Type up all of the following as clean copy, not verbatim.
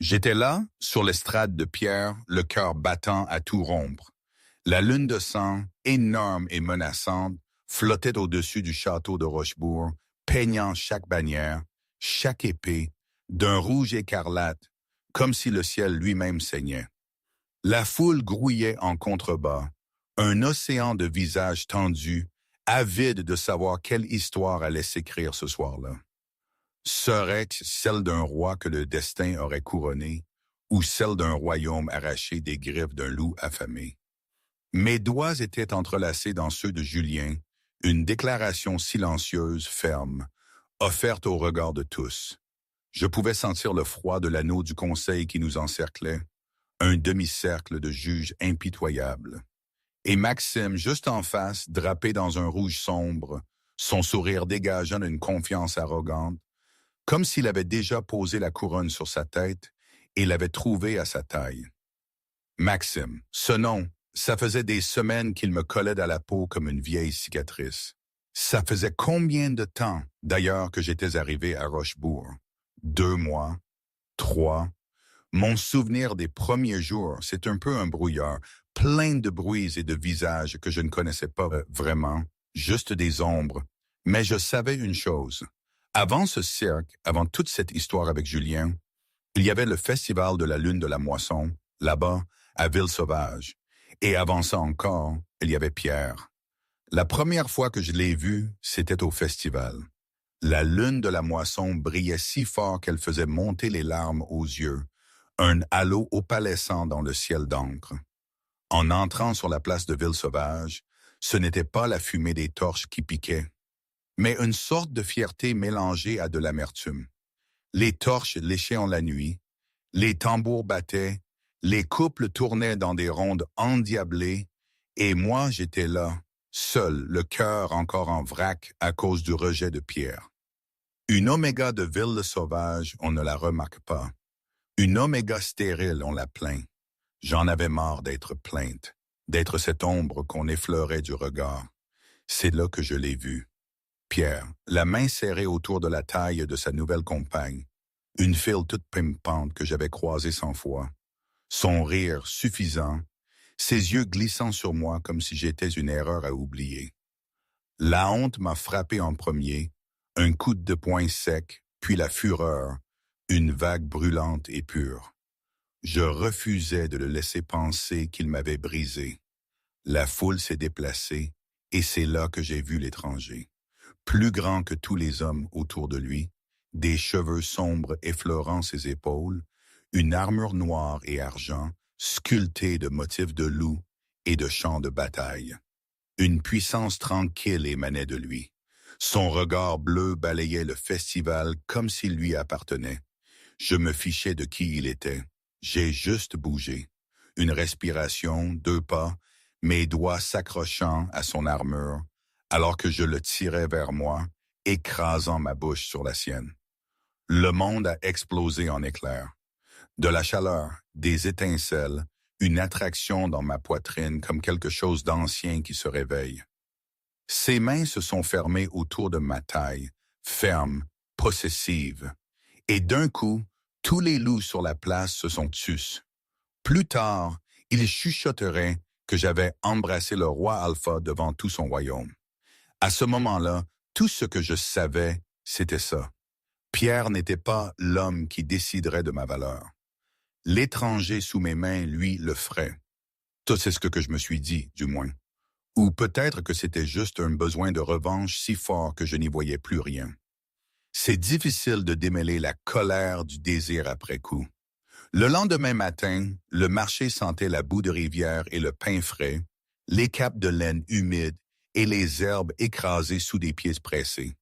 J'étais là, sur l'estrade de pierre, le cœur battant à tout rompre. La lune de sang, énorme et menaçante, flottait au-dessus du château de Rochebourg, peignant chaque bannière, chaque épée, d'un rouge écarlate, comme si le ciel lui-même saignait. La foule grouillait en contrebas, un océan de visages tendus, avides de savoir quelle histoire allait s'écrire ce soir-là. Serait-ce celle d'un roi que le destin aurait couronné, ou celle d'un royaume arraché des griffes d'un loup affamé? Mes doigts étaient entrelacés dans ceux de Julien, une déclaration silencieuse, ferme, offerte au regard de tous. Je pouvais sentir le froid de l'anneau du conseil qui nous encerclait, un demi-cercle de juges impitoyables. Et Maxime, juste en face, drapé dans un rouge sombre, son sourire dégageant d'une confiance arrogante, comme s'il avait déjà posé la couronne sur sa tête et l'avait trouvée à sa taille. Maxime, ce nom, ça faisait des semaines qu'il me collait à la peau comme une vieille cicatrice. Ça faisait combien de temps, d'ailleurs, que j'étais arrivé à Rochebourg? 2 mois? 3? Mon souvenir des premiers jours, c'est un peu un brouillard, plein de bruits et de visages que je ne connaissais pas vraiment, juste des ombres. Mais je savais une chose. Avant ce cirque, avant toute cette histoire avec Julien, il y avait le festival de la Lune de la Moisson, là-bas, à Ville-Sauvage. Et avant ça encore, il y avait Pierre. La première fois que je l'ai vu, c'était au festival. La Lune de la Moisson brillait si fort qu'elle faisait monter les larmes aux yeux, un halo opalescent dans le ciel d'encre. En entrant sur la place de Ville-Sauvage, ce n'était pas la fumée des torches qui piquait, mais une sorte de fierté mélangée à de l'amertume. Les torches léchaient en la nuit, les tambours battaient, les couples tournaient dans des rondes endiablées, et moi j'étais là, seul, le cœur encore en vrac à cause du rejet de Pierre. Une oméga de Ville-Sauvage, on ne la remarque pas. Une oméga stérile, on la plaint. J'en avais marre d'être plainte, d'être cette ombre qu'on effleurait du regard. C'est là que je l'ai vu. Pierre, la main serrée autour de la taille de sa nouvelle compagne, une file toute pimpante que j'avais croisée 100 fois, son rire suffisant, ses yeux glissant sur moi comme si j'étais une erreur à oublier. La honte m'a frappé en premier, un coup de poing sec, puis la fureur, une vague brûlante et pure. Je refusais de le laisser penser qu'il m'avait brisé. La foule s'est déplacée, et c'est là que j'ai vu l'étranger. Plus grand que tous les hommes autour de lui, des cheveux sombres effleurant ses épaules, une armure noire et argent, sculptée de motifs de loup et de champs de bataille. Une puissance tranquille émanait de lui. Son regard bleu balayait le festival comme s'il lui appartenait. Je me fichais de qui il était. J'ai juste bougé. Une respiration, 2 pas, mes doigts s'accrochant à son armure, alors que je le tirais vers moi, écrasant ma bouche sur la sienne. Le monde a explosé en éclairs. De la chaleur, des étincelles, une attraction dans ma poitrine comme quelque chose d'ancien qui se réveille. Ses mains se sont fermées autour de ma taille, fermes, possessives. Et d'un coup, tous les loups sur la place se sont tus. Plus tard, il chuchoterait que j'avais embrassé le roi Alpha devant tout son royaume. À ce moment-là, tout ce que je savais, c'était ça. Pierre n'était pas l'homme qui déciderait de ma valeur. L'étranger sous mes mains, lui, le ferait. Ça, c'est ce que je me suis dit, du moins. Ou peut-être que c'était juste un besoin de revanche si fort que je n'y voyais plus rien. C'est difficile de démêler la colère du désir après coup. Le lendemain matin, le marché sentait la boue de rivière et le pain frais, les capes de laine humides et les herbes écrasées sous des pieds pressés.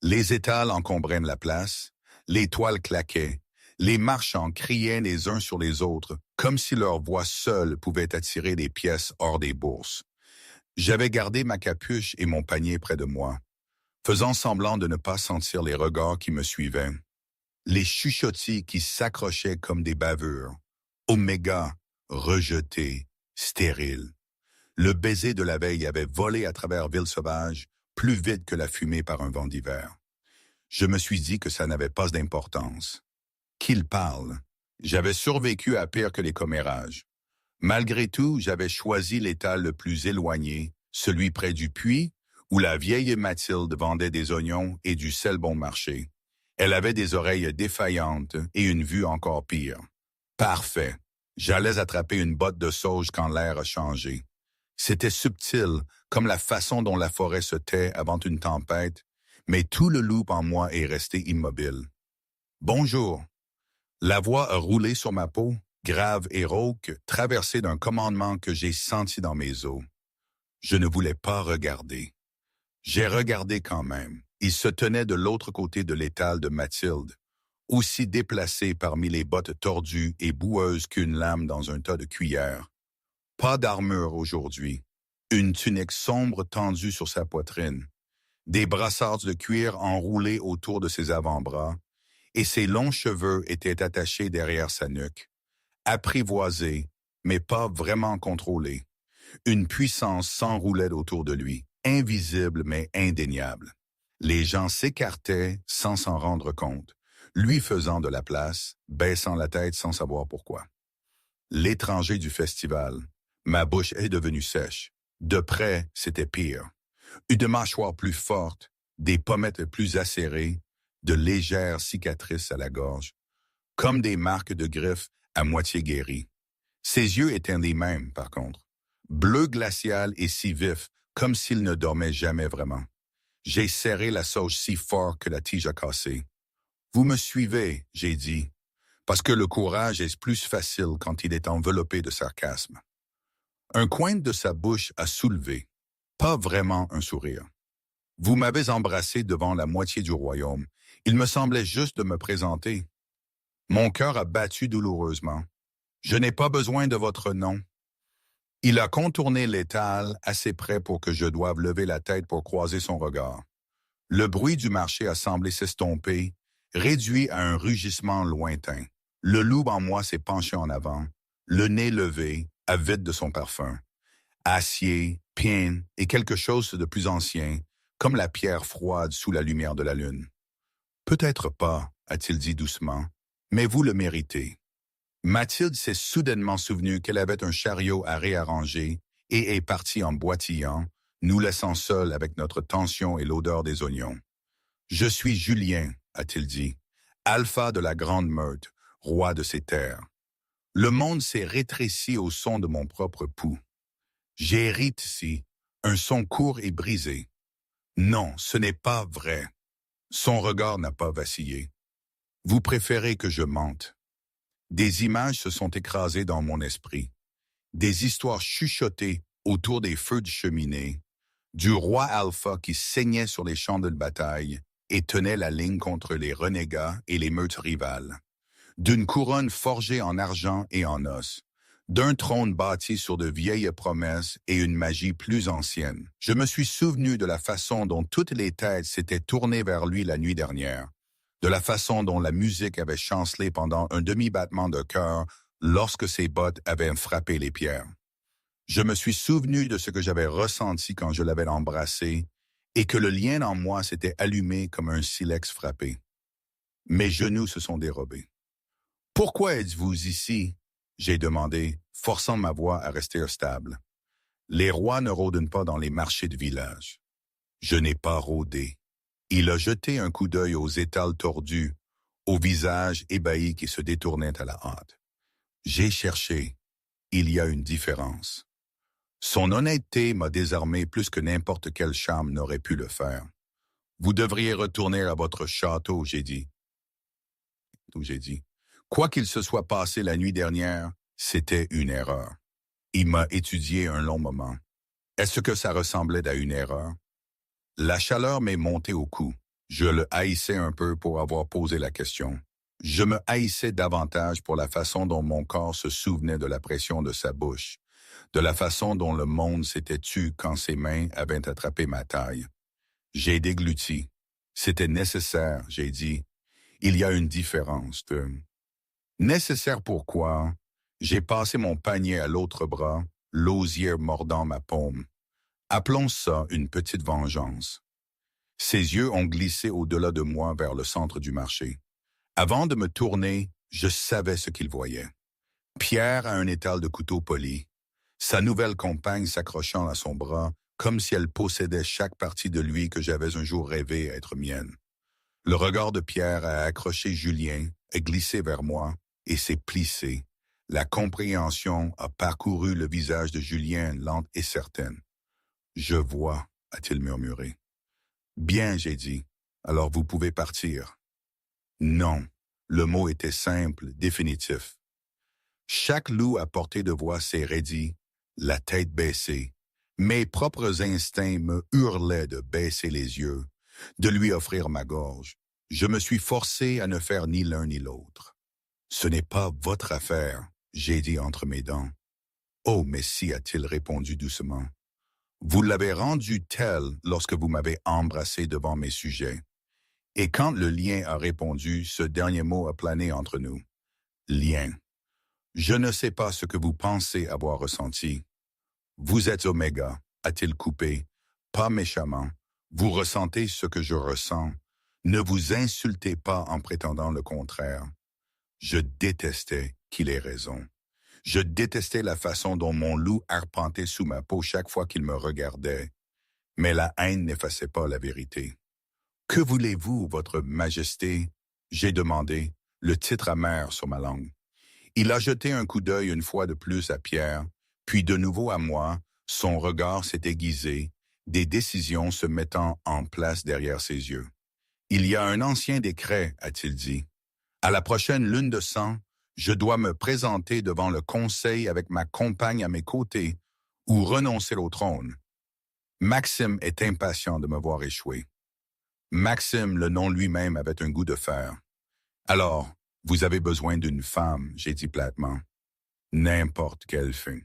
Les étals encombraient la place, les toiles claquaient, les marchands criaient les uns sur les autres, comme si leur voix seule pouvait attirer des pièces hors des bourses. J'avais gardé ma capuche et mon panier près de moi, faisant semblant de ne pas sentir les regards qui me suivaient, les chuchotis qui s'accrochaient comme des bavures. Oméga, rejeté, stérile. Le baiser de la veille avait volé à travers Ville-Sauvage, plus vite que la fumée par un vent d'hiver. Je me suis dit que ça n'avait pas d'importance. Qu'il parle. J'avais survécu à pire que les commérages. Malgré tout, j'avais choisi l'étal le plus éloigné, celui près du puits, où la vieille Mathilde vendait des oignons et du sel bon marché. Elle avait des oreilles défaillantes et une vue encore pire. Parfait. J'allais attraper une botte de sauge quand l'air a changé. C'était subtil, comme la façon dont la forêt se tait avant une tempête, mais tout le loup en moi est resté immobile. Bonjour. La voix a roulé sur ma peau, grave et rauque, traversée d'un commandement que j'ai senti dans mes os. Je ne voulais pas regarder. J'ai regardé quand même. Il se tenait de l'autre côté de l'étal de Mathilde, aussi déplacé parmi les bottes tordues et boueuses qu'une lame dans un tas de cuillères. Pas d'armure aujourd'hui. Une tunique sombre tendue sur sa poitrine. Des brassards de cuir enroulés autour de ses avant-bras, et ses longs cheveux étaient attachés derrière sa nuque. Apprivoisé, mais pas vraiment contrôlé. Une puissance s'enroulait autour de lui, invisible mais indéniable. Les gens s'écartaient sans s'en rendre compte, lui faisant de la place, baissant la tête sans savoir pourquoi. L'étranger du festival. Ma bouche est devenue sèche. De près, c'était pire. Une mâchoire plus forte, des pommettes plus acérées, de légères cicatrices à la gorge, comme des marques de griffes à moitié guéries. Ses yeux étaient les mêmes, par contre, bleu glacial et si vif, comme s'il ne dormait jamais vraiment. J'ai serré la sauge si fort que la tige a cassé. « Vous me suivez », j'ai dit, parce que le courage est plus facile quand il est enveloppé de sarcasme. Un coin de sa bouche a soulevé, pas vraiment un sourire. Vous m'avez embrassé devant la moitié du royaume. Il me semblait juste de me présenter. Mon cœur a battu douloureusement. Je n'ai pas besoin de votre nom. Il a contourné l'étal assez près pour que je doive lever la tête pour croiser son regard. Le bruit du marché a semblé s'estomper, réduit à un rugissement lointain. Le loup en moi s'est penché en avant, le nez levé, avide de son parfum. Acier, pien et quelque chose de plus ancien, comme la pierre froide sous la lumière de la lune. « Peut-être pas », a-t-il dit doucement, « mais vous le méritez. » Mathilde s'est soudainement souvenue qu'elle avait un chariot à réarranger et est partie en boitillant, nous laissant seuls avec notre tension et l'odeur des oignons. « Je suis Julien », a-t-il dit, « alpha de la grande meute, roi de ces terres. Le monde s'est rétréci au son de mon propre pouls. J'hérite ici, un son court et brisé. Non, ce n'est pas vrai. Son regard n'a pas vacillé. Vous préférez que je mente. Des images se sont écrasées dans mon esprit. Des histoires chuchotées autour des feux de cheminée, du roi Alpha qui saignait sur les champs de bataille et tenait la ligne contre les renégats et les meutes rivales, d'une couronne forgée en argent et en os, d'un trône bâti sur de vieilles promesses et une magie plus ancienne. Je me suis souvenu de la façon dont toutes les têtes s'étaient tournées vers lui la nuit dernière, de la façon dont la musique avait chancelé pendant un demi-battement de cœur lorsque ses bottes avaient frappé les pierres. Je me suis souvenu de ce que j'avais ressenti quand je l'avais embrassé et que le lien en moi s'était allumé comme un silex frappé. Mes genoux se sont dérobés. « Pourquoi êtes-vous ici ?» j'ai demandé, forçant ma voix à rester stable. Les rois ne rôdent pas dans les marchés de village. Je n'ai pas rôdé. Il a jeté un coup d'œil aux étals tordus, au visage ébahi qui se détournait à la hâte. J'ai cherché. Il y a une différence. Son honnêteté m'a désarmé plus que n'importe quel charme n'aurait pu le faire. Vous devriez retourner à votre château, j'ai dit. Quoi qu'il se soit passé la nuit dernière, c'était une erreur. Il m'a étudié un long moment. Est-ce que ça ressemblait à une erreur? La chaleur m'est montée au cou. Je le haïssais un peu pour avoir posé la question. Je me haïssais davantage pour la façon dont mon corps se souvenait de la pression de sa bouche, de la façon dont le monde s'était tu quand ses mains avaient attrapé ma taille. J'ai dégluti. C'était nécessaire, j'ai dit. Il y a une différence. Nécessaire pourquoi? J'ai passé mon panier à l'autre bras, l'osier mordant ma paume. Appelons ça une petite vengeance. Ses yeux ont glissé au-delà de moi vers le centre du marché. Avant de me tourner, Je savais ce qu'il voyait. Pierre a un étal de couteau poli, sa nouvelle compagne s'accrochant à son bras comme si elle possédait chaque partie de lui que j'avais un jour rêvé être mienne. Le regard de Pierre a accroché Julien, a glissé vers moi et s'est plissé. La compréhension a parcouru le visage de Julien lente et certaine. « Je vois », a-t-il murmuré. « Bien, j'ai dit. Alors vous pouvez partir. » Non. Le mot était simple, définitif. Chaque loup à portée de voix s'est raidi, la tête baissée. Mes propres instincts me hurlaient de baisser les yeux, de lui offrir ma gorge. Je me suis forcé à ne faire ni l'un ni l'autre. « Ce n'est pas votre affaire », j'ai dit entre mes dents. « Oh, mais si », a-t-il répondu doucement. « Vous l'avez rendu tel lorsque vous m'avez embrassé devant mes sujets. » Et quand le lien a répondu, ce dernier mot a plané entre nous. « Lien. » Je ne sais pas ce que vous pensez avoir ressenti. Vous êtes Oméga, a-t-il coupé, pas méchamment. Vous ressentez ce que je ressens. Ne vous insultez pas en prétendant le contraire. Je détestais qu'il ait raison. Je détestais la façon dont mon loup arpentait sous ma peau chaque fois qu'il me regardait. Mais la haine n'effaçait pas la vérité. « Que voulez-vous, votre majesté ?» j'ai demandé, le titre amer sur ma langue. Il a jeté un coup d'œil une fois de plus à Pierre, puis de nouveau à moi, son regard s'est aiguisé, des décisions se mettant en place derrière ses yeux. « Il y a un ancien décret, a-t-il dit. À la prochaine lune de sang, je dois me présenter devant le conseil avec ma compagne à mes côtés ou renoncer au trône. Maxime est impatient de me voir échouer. » Maxime, le nom lui-même, avait un goût de fer. « Alors, vous avez besoin d'une femme, » j'ai dit platement. « N'importe quelle femme. »«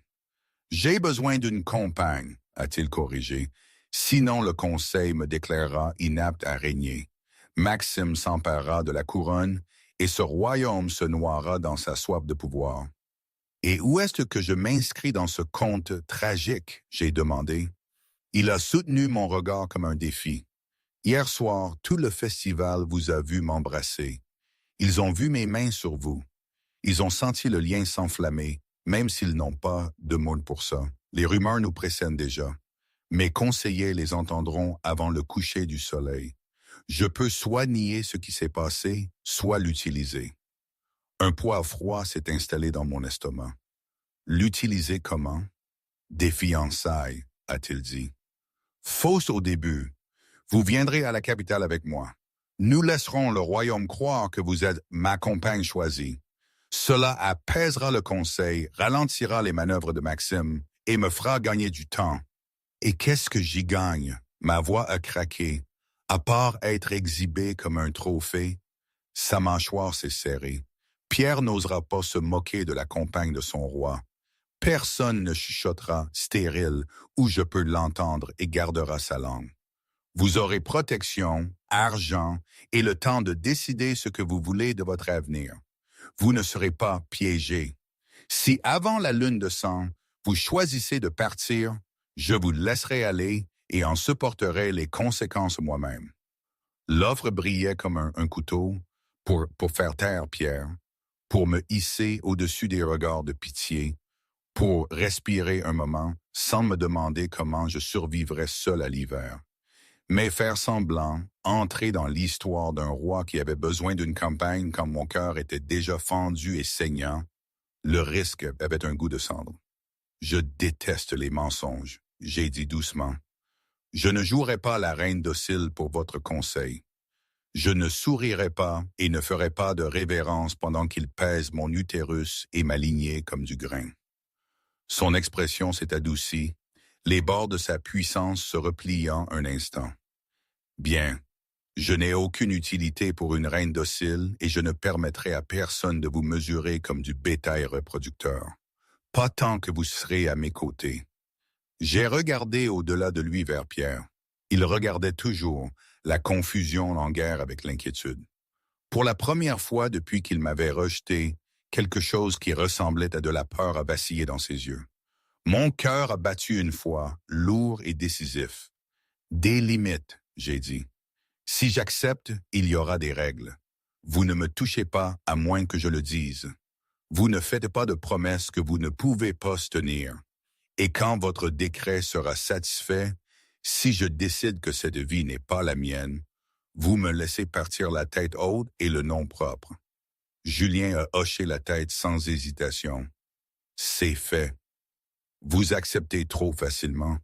J'ai besoin d'une compagne, » a-t-il corrigé. « Sinon le conseil me déclarera inapte à régner. Maxime s'emparera de la couronne et ce royaume se noiera dans sa soif de pouvoir. »« Et où est-ce que je m'inscris dans ce conte tragique ?» j'ai demandé. Il a soutenu mon regard comme un défi. « Hier soir, tout le festival vous a vu m'embrasser. Ils ont vu mes mains sur vous. Ils ont senti le lien s'enflammer, même s'ils n'ont pas de mots pour ça. Les rumeurs nous précèdent déjà. Mes conseillers les entendront avant le coucher du soleil. Je peux soit nier ce qui s'est passé, soit l'utiliser. » Un poids froid s'est installé dans mon estomac. « L'utiliser comment? »« Des fiançailles, » a-t-il dit. « Fausse au début. Vous viendrez à la capitale avec moi. Nous laisserons le royaume croire que vous êtes ma compagne choisie. Cela apaisera le conseil, ralentira les manœuvres de Maxime et me fera gagner du temps. Et qu'est-ce que j'y gagne? » Ma voix a craqué. À part être exhibé comme un trophée, sa mâchoire s'est serrée. Pierre n'osera pas se moquer de la compagne de son roi. Personne ne chuchotera stérile où je peux l'entendre et gardera sa langue. Vous aurez protection, argent et le temps de décider ce que vous voulez de votre avenir. Vous ne serez pas piégé. Si avant la lune de sang, vous choisissez de partir, je vous laisserai aller et en supporterai les conséquences moi-même. L'offre brillait comme un couteau pour faire taire Pierre, pour me hisser au-dessus des regards de pitié, pour respirer un moment sans me demander comment je survivrais seul à l'hiver. Mais faire semblant, entrer dans l'histoire d'un roi qui avait besoin d'une campagne quand mon cœur était déjà fendu et saignant, le risque avait un goût de cendre. « Je déteste les mensonges », j'ai dit doucement. « Je ne jouerai pas la reine docile pour votre conseil. Je ne sourirai pas et ne ferai pas de révérence pendant qu'il pèse mon utérus et ma lignée comme du grain. » Son expression s'est adoucie, les bords de sa puissance se repliant un instant. « Bien, je n'ai aucune utilité pour une reine docile et je ne permettrai à personne de vous mesurer comme du bétail reproducteur. Pas tant que vous serez à mes côtés. » J'ai regardé au-delà de lui vers Pierre. Il regardait toujours, la confusion en guerre avec l'inquiétude. Pour la première fois depuis qu'il m'avait rejeté, quelque chose qui ressemblait à de la peur a vacillé dans ses yeux. Mon cœur a battu une fois, lourd et décisif. « Des limites », j'ai dit. « Si j'accepte, il y aura des règles. Vous ne me touchez pas à moins que je le dise. Vous ne faites pas de promesses que vous ne pouvez pas tenir. Et quand votre décret sera satisfait, si je décide que cette vie n'est pas la mienne, vous me laissez partir la tête haute et le nom propre. Julien a hoché la tête sans hésitation. C'est fait. Vous acceptez trop facilement.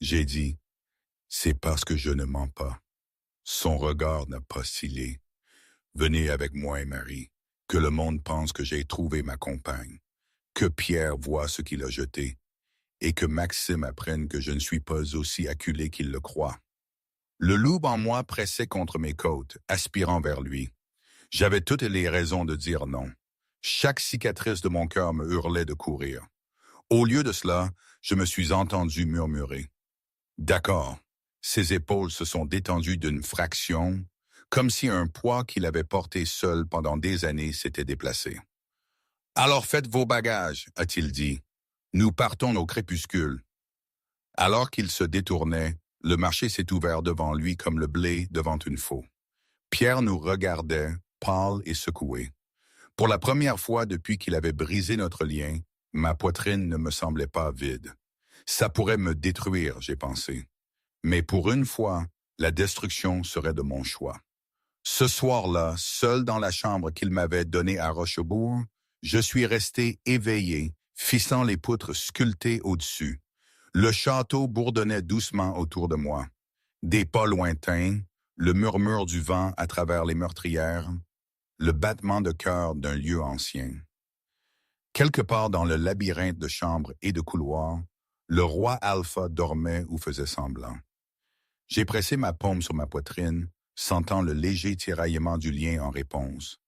J'ai dit, c'est parce que je ne mens pas. Son regard n'a pas oscillé. Venez avec moi, Marie, que le monde pense que j'ai trouvé ma compagne, que Pierre voit ce qu'il a jeté, et que Maxime apprenne que je ne suis pas aussi acculé qu'il le croit. Le loup en moi pressait contre mes côtes, aspirant vers lui. J'avais toutes les raisons de dire non. Chaque cicatrice de mon cœur me hurlait de courir. Au lieu de cela, je me suis entendu murmurer. D'accord. Ses épaules se sont détendues d'une fraction, comme si un poids qu'il avait porté seul pendant des années s'était déplacé. Alors faites vos bagages, a-t-il dit. Nous partons au crépuscule. Alors qu'il se détournait, le marché s'est ouvert devant lui comme le blé devant une faux. Pierre nous regardait, pâle et secoué. Pour la première fois depuis qu'il avait brisé notre lien, ma poitrine ne me semblait pas vide. Ça pourrait me détruire, j'ai pensé. Mais pour une fois, la destruction serait de mon choix. Ce soir-là, seul dans la chambre qu'il m'avait donnée à Rochebourg, je suis resté éveillé, fixant les poutres sculptées au-dessus. Le château bourdonnait doucement autour de moi. Des pas lointains, le murmure du vent à travers les meurtrières, le battement de cœur d'un lieu ancien. Quelque part dans le labyrinthe de chambres et de couloirs, le roi Alpha dormait ou faisait semblant. J'ai pressé ma paume sur ma poitrine, sentant le léger tiraillement du lien en réponse.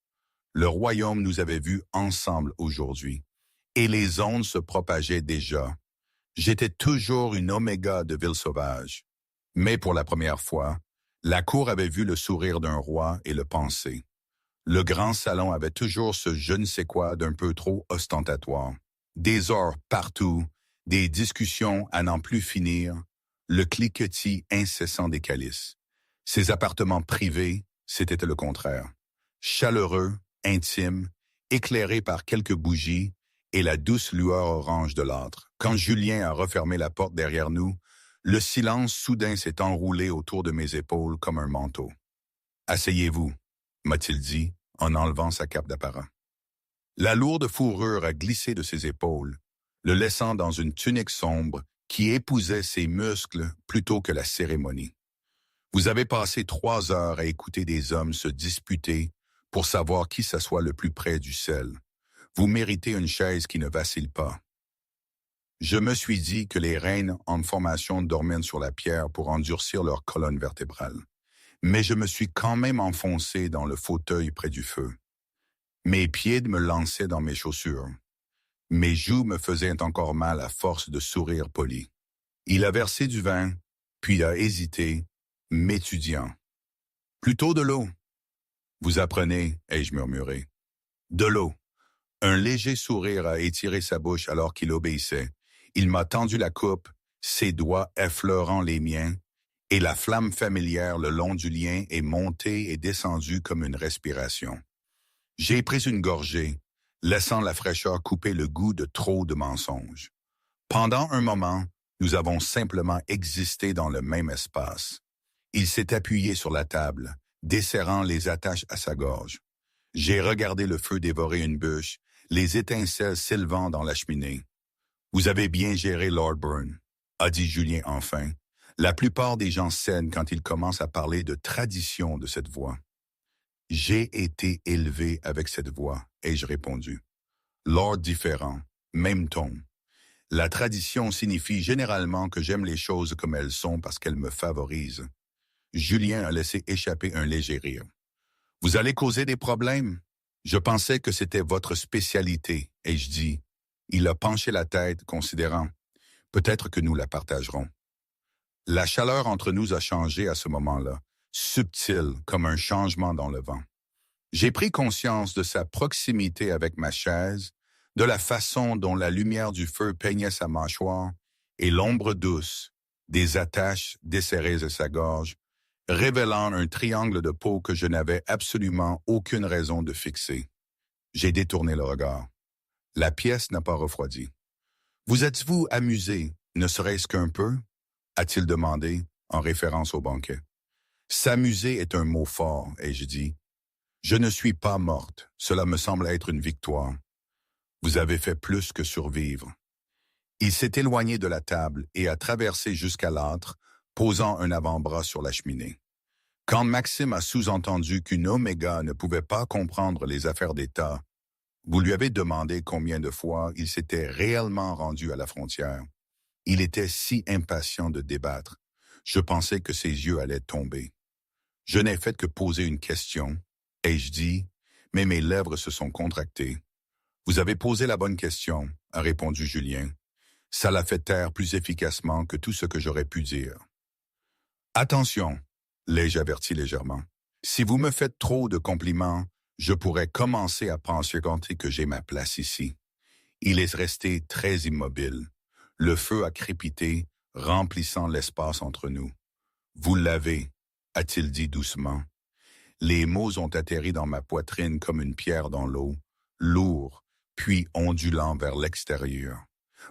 Le royaume nous avait vus ensemble aujourd'hui, et les ondes se propageaient déjà. J'étais toujours une oméga de ville sauvage. Mais pour la première fois, la cour avait vu le sourire d'un roi et le pensé. Le grand salon avait toujours ce je ne sais quoi d'un peu trop ostentatoire. Des heures partout, des discussions à n'en plus finir, le cliquetis incessant des calices. Ces appartements privés, c'était le contraire. Chaleureux, intime, éclairés par quelques bougies et la douce lueur orange de l'âtre. Quand Julien a refermé la porte derrière nous, le silence soudain s'est enroulé autour de mes épaules comme un manteau. « Asseyez-vous », m'a-t-il dit en enlevant sa cape d'apparat. La lourde fourrure a glissé de ses épaules, le laissant dans une tunique sombre qui épousait ses muscles plutôt que la cérémonie. Vous avez passé 3 heures à écouter des hommes se disputer pour savoir qui s'assoit le plus près du sel. Vous méritez une chaise qui ne vacille pas. Je me suis dit que les reines en formation dormaient sur la pierre pour endurcir leur colonne vertébrale. Mais je me suis quand même enfoncé dans le fauteuil près du feu. Mes pieds me lançaient dans mes chaussures. Mes joues me faisaient encore mal à force de sourire poli. Il a versé du vin, puis a hésité, m'étudiant. « Plutôt de l'eau. »« Vous apprenez, » ai-je murmuré. « De l'eau. » Un léger sourire a étiré sa bouche alors qu'il obéissait. Il m'a tendu la coupe, ses doigts effleurant les miens, et la flamme familière le long du lien est montée et descendue comme une respiration. J'ai pris une gorgée, laissant la fraîcheur couper le goût de trop de mensonges. Pendant un moment, nous avons simplement existé dans le même espace. Il s'est appuyé sur la table, desserrant les attaches à sa gorge. J'ai regardé le feu dévorer une bûche, les étincelles s'élevant dans la cheminée. « Vous avez bien géré Lord Byrne », a dit Julien enfin. La plupart des gens cèdent quand ils commencent à parler de tradition de cette voix. « J'ai été élevé avec cette voix », ai-je répondu. Lord différent, même ton. La tradition signifie généralement que j'aime les choses comme elles sont parce qu'elles me favorisent. Julien a laissé échapper un léger rire. « Vous allez causer des problèmes? Je pensais que c'était votre spécialité, ai-je dit. Il a penché la tête, considérant. Peut-être que nous la partagerons. La chaleur entre nous a changé à ce moment-là, subtile comme un changement dans le vent. J'ai pris conscience de sa proximité avec ma chaise, de la façon dont la lumière du feu peignait sa mâchoire et l'ombre douce des attaches desserrées à sa gorge révélant un triangle de peau que je n'avais absolument aucune raison de fixer. J'ai détourné le regard. La pièce n'a pas refroidi. « Vous êtes-vous amusé, ne serait-ce qu'un peu ?» a-t-il demandé, en référence au banquet. « S'amuser est un mot fort, ai-je dit. Je ne suis pas morte, cela me semble être une victoire. Vous avez fait plus que survivre. » Il s'est éloigné de la table et a traversé jusqu'à l'âtre, posant un avant-bras sur la cheminée. Quand Maxime a sous-entendu qu'une Oméga ne pouvait pas comprendre les affaires d'État, vous lui avez demandé combien de fois il s'était réellement rendu à la frontière. Il était si impatient de débattre. Je pensais que ses yeux allaient tomber. Je n'ai fait que poser une question, ai-je dit, mais mes lèvres se sont contractées. « Vous avez posé la bonne question, » a répondu Julien. Ça l'a fait taire plus efficacement que tout ce que j'aurais pu dire. « Attention, » l'ai-je averti légèrement. « Si vous me faites trop de compliments, je pourrais commencer à penser que j'ai ma place ici. » Il est resté très immobile. Le feu a crépité, remplissant l'espace entre nous. « Vous l'avez, » a-t-il dit doucement. Les mots ont atterri dans ma poitrine comme une pierre dans l'eau, lourd, puis ondulant vers l'extérieur.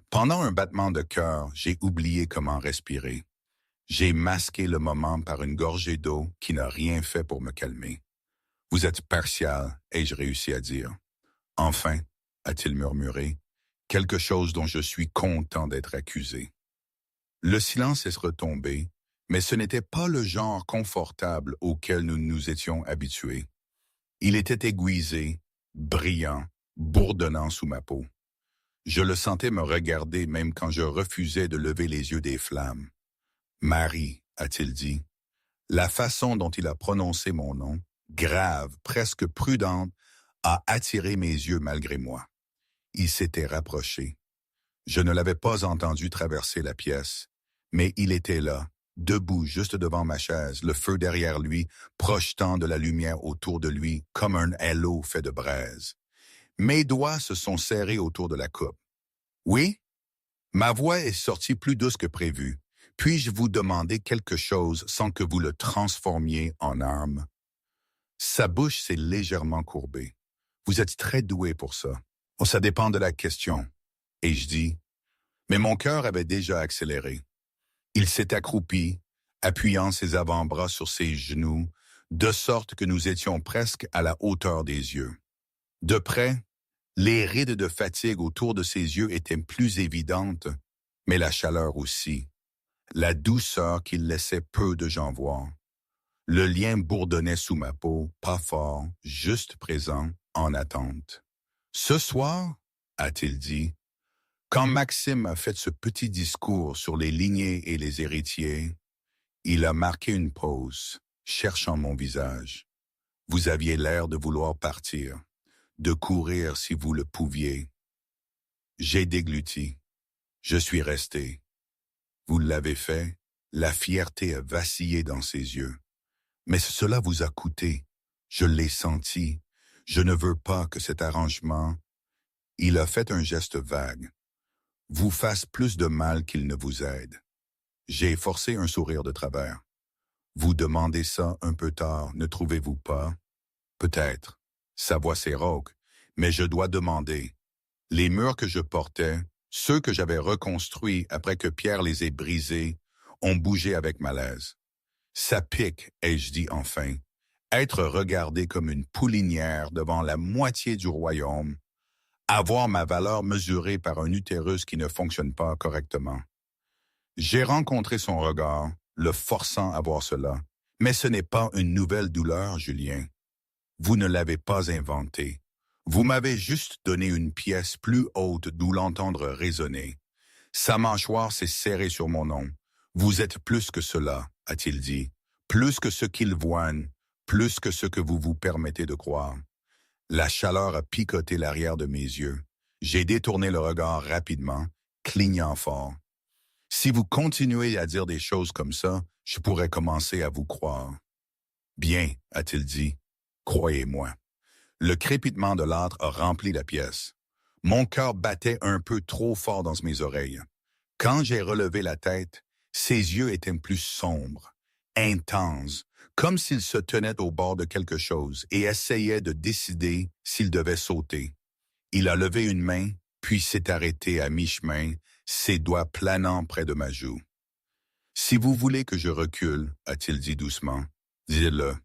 Pendant un battement de cœur, j'ai oublié comment respirer. J'ai masqué le moment par une gorgée d'eau qui n'a rien fait pour me calmer. « Vous êtes partial, ai-je réussi à dire. « Enfin, » a-t-il murmuré, « quelque chose dont je suis content d'être accusé. » Le silence est retombé, mais ce n'était pas le genre confortable auquel nous nous étions habitués. Il était aiguisé, brillant, bourdonnant sous ma peau. Je le sentais me regarder même quand je refusais de lever les yeux des flammes. « Marie », a-t-il dit. La façon dont il a prononcé mon nom, grave, presque prudente, a attiré mes yeux malgré moi. Il s'était rapproché. Je ne l'avais pas entendu traverser la pièce, mais il était là, debout juste devant ma chaise, le feu derrière lui, projetant de la lumière autour de lui comme un halo fait de braise. Mes doigts se sont serrés autour de la coupe. « Oui? » Ma voix est sortie plus douce que prévu. « Puis-je vous demander quelque chose sans que vous le transformiez en arme? » Sa bouche s'est légèrement courbée. « Vous êtes très doué pour ça. Oh, ça dépend de la question. » Et je dis, mais mon cœur avait déjà accéléré. Il s'est accroupi, appuyant ses avant-bras sur ses genoux, de sorte que nous étions presque à la hauteur des yeux. De près, les rides de fatigue autour de ses yeux étaient plus évidentes, mais la chaleur aussi, la douceur qu'il laissait peu de gens voir. Le lien bourdonnait sous ma peau, pas fort, juste présent, en attente. « Ce soir, » a-t-il dit, quand Maxime a fait ce petit discours sur les lignées et les héritiers, il a marqué une pause, cherchant mon visage. Vous aviez l'air de vouloir partir, de courir si vous le pouviez. J'ai dégluti. Je suis resté. Vous l'avez fait, la fierté a vacillé dans ses yeux. Mais cela vous a coûté. Je l'ai senti. Je ne veux pas que cet arrangement... Il a fait un geste vague. Vous fasse plus de mal qu'il ne vous aide. J'ai forcé un sourire de travers. Vous demandez ça un peu tard, ne trouvez-vous pas? Peut-être. Sa voix s'est rauque, mais je dois demander. Les murs que je portais, ceux que j'avais reconstruits après que Pierre les ait brisés, ont bougé avec malaise. Ça pique, ai-je dit enfin. Être regardé comme une poulinière devant la moitié du royaume, avoir ma valeur mesurée par un utérus qui ne fonctionne pas correctement. J'ai rencontré son regard, le forçant à voir cela. Mais ce n'est pas une nouvelle douleur, Julien. Vous ne l'avez pas inventée. Vous m'avez juste donné une pièce plus haute d'où l'entendre résonner. Sa mâchoire s'est serrée sur mon nom. Vous êtes plus que cela, a-t-il dit. Plus que ce qu'il voine, plus que ce que vous vous permettez de croire. La chaleur a picoté l'arrière de mes yeux. J'ai détourné le regard rapidement, clignant fort. Si vous continuez à dire des choses comme ça, je pourrais commencer à vous croire. Bien, a-t-il dit, croyez-moi. Le crépitement de l'âtre a rempli la pièce. Mon cœur battait un peu trop fort dans mes oreilles. Quand j'ai relevé la tête, ses yeux étaient plus sombres, intense, comme s'il se tenait au bord de quelque chose et essayait de décider s'il devait sauter. Il a levé une main, puis s'est arrêté à mi-chemin, ses doigts planant près de ma joue. Si vous voulez que je recule, a-t-il dit doucement, dites-le.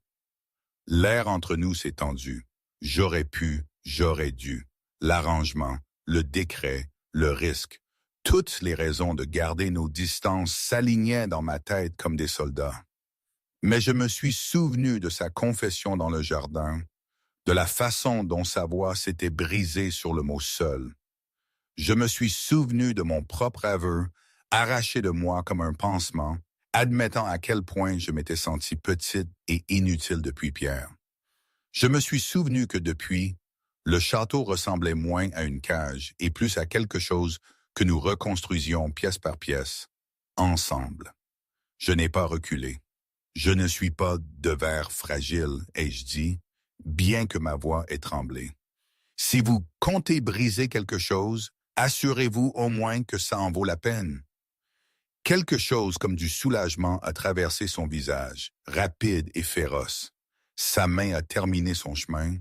L'air entre nous s'est tendu. J'aurais pu, j'aurais dû. L'arrangement, le décret, le risque. Toutes les raisons de garder nos distances s'alignaient dans ma tête comme des soldats. Mais je me suis souvenu de sa confession dans le jardin, de la façon dont sa voix s'était brisée sur le mot seul. Je me suis souvenu de mon propre aveu, arraché de moi comme un pansement, admettant à quel point je m'étais senti petite et inutile depuis Pierre. Je me suis souvenu que depuis, le château ressemblait moins à une cage et plus à quelque chose que nous reconstruisions pièce par pièce, ensemble. Je n'ai pas reculé. Je ne suis pas de verre fragile, ai-je dit, bien que ma voix ait tremblé. Si vous comptez briser quelque chose, assurez-vous au moins que ça en vaut la peine. Quelque chose comme du soulagement a traversé son visage, rapide et féroce. Sa main a terminé son chemin,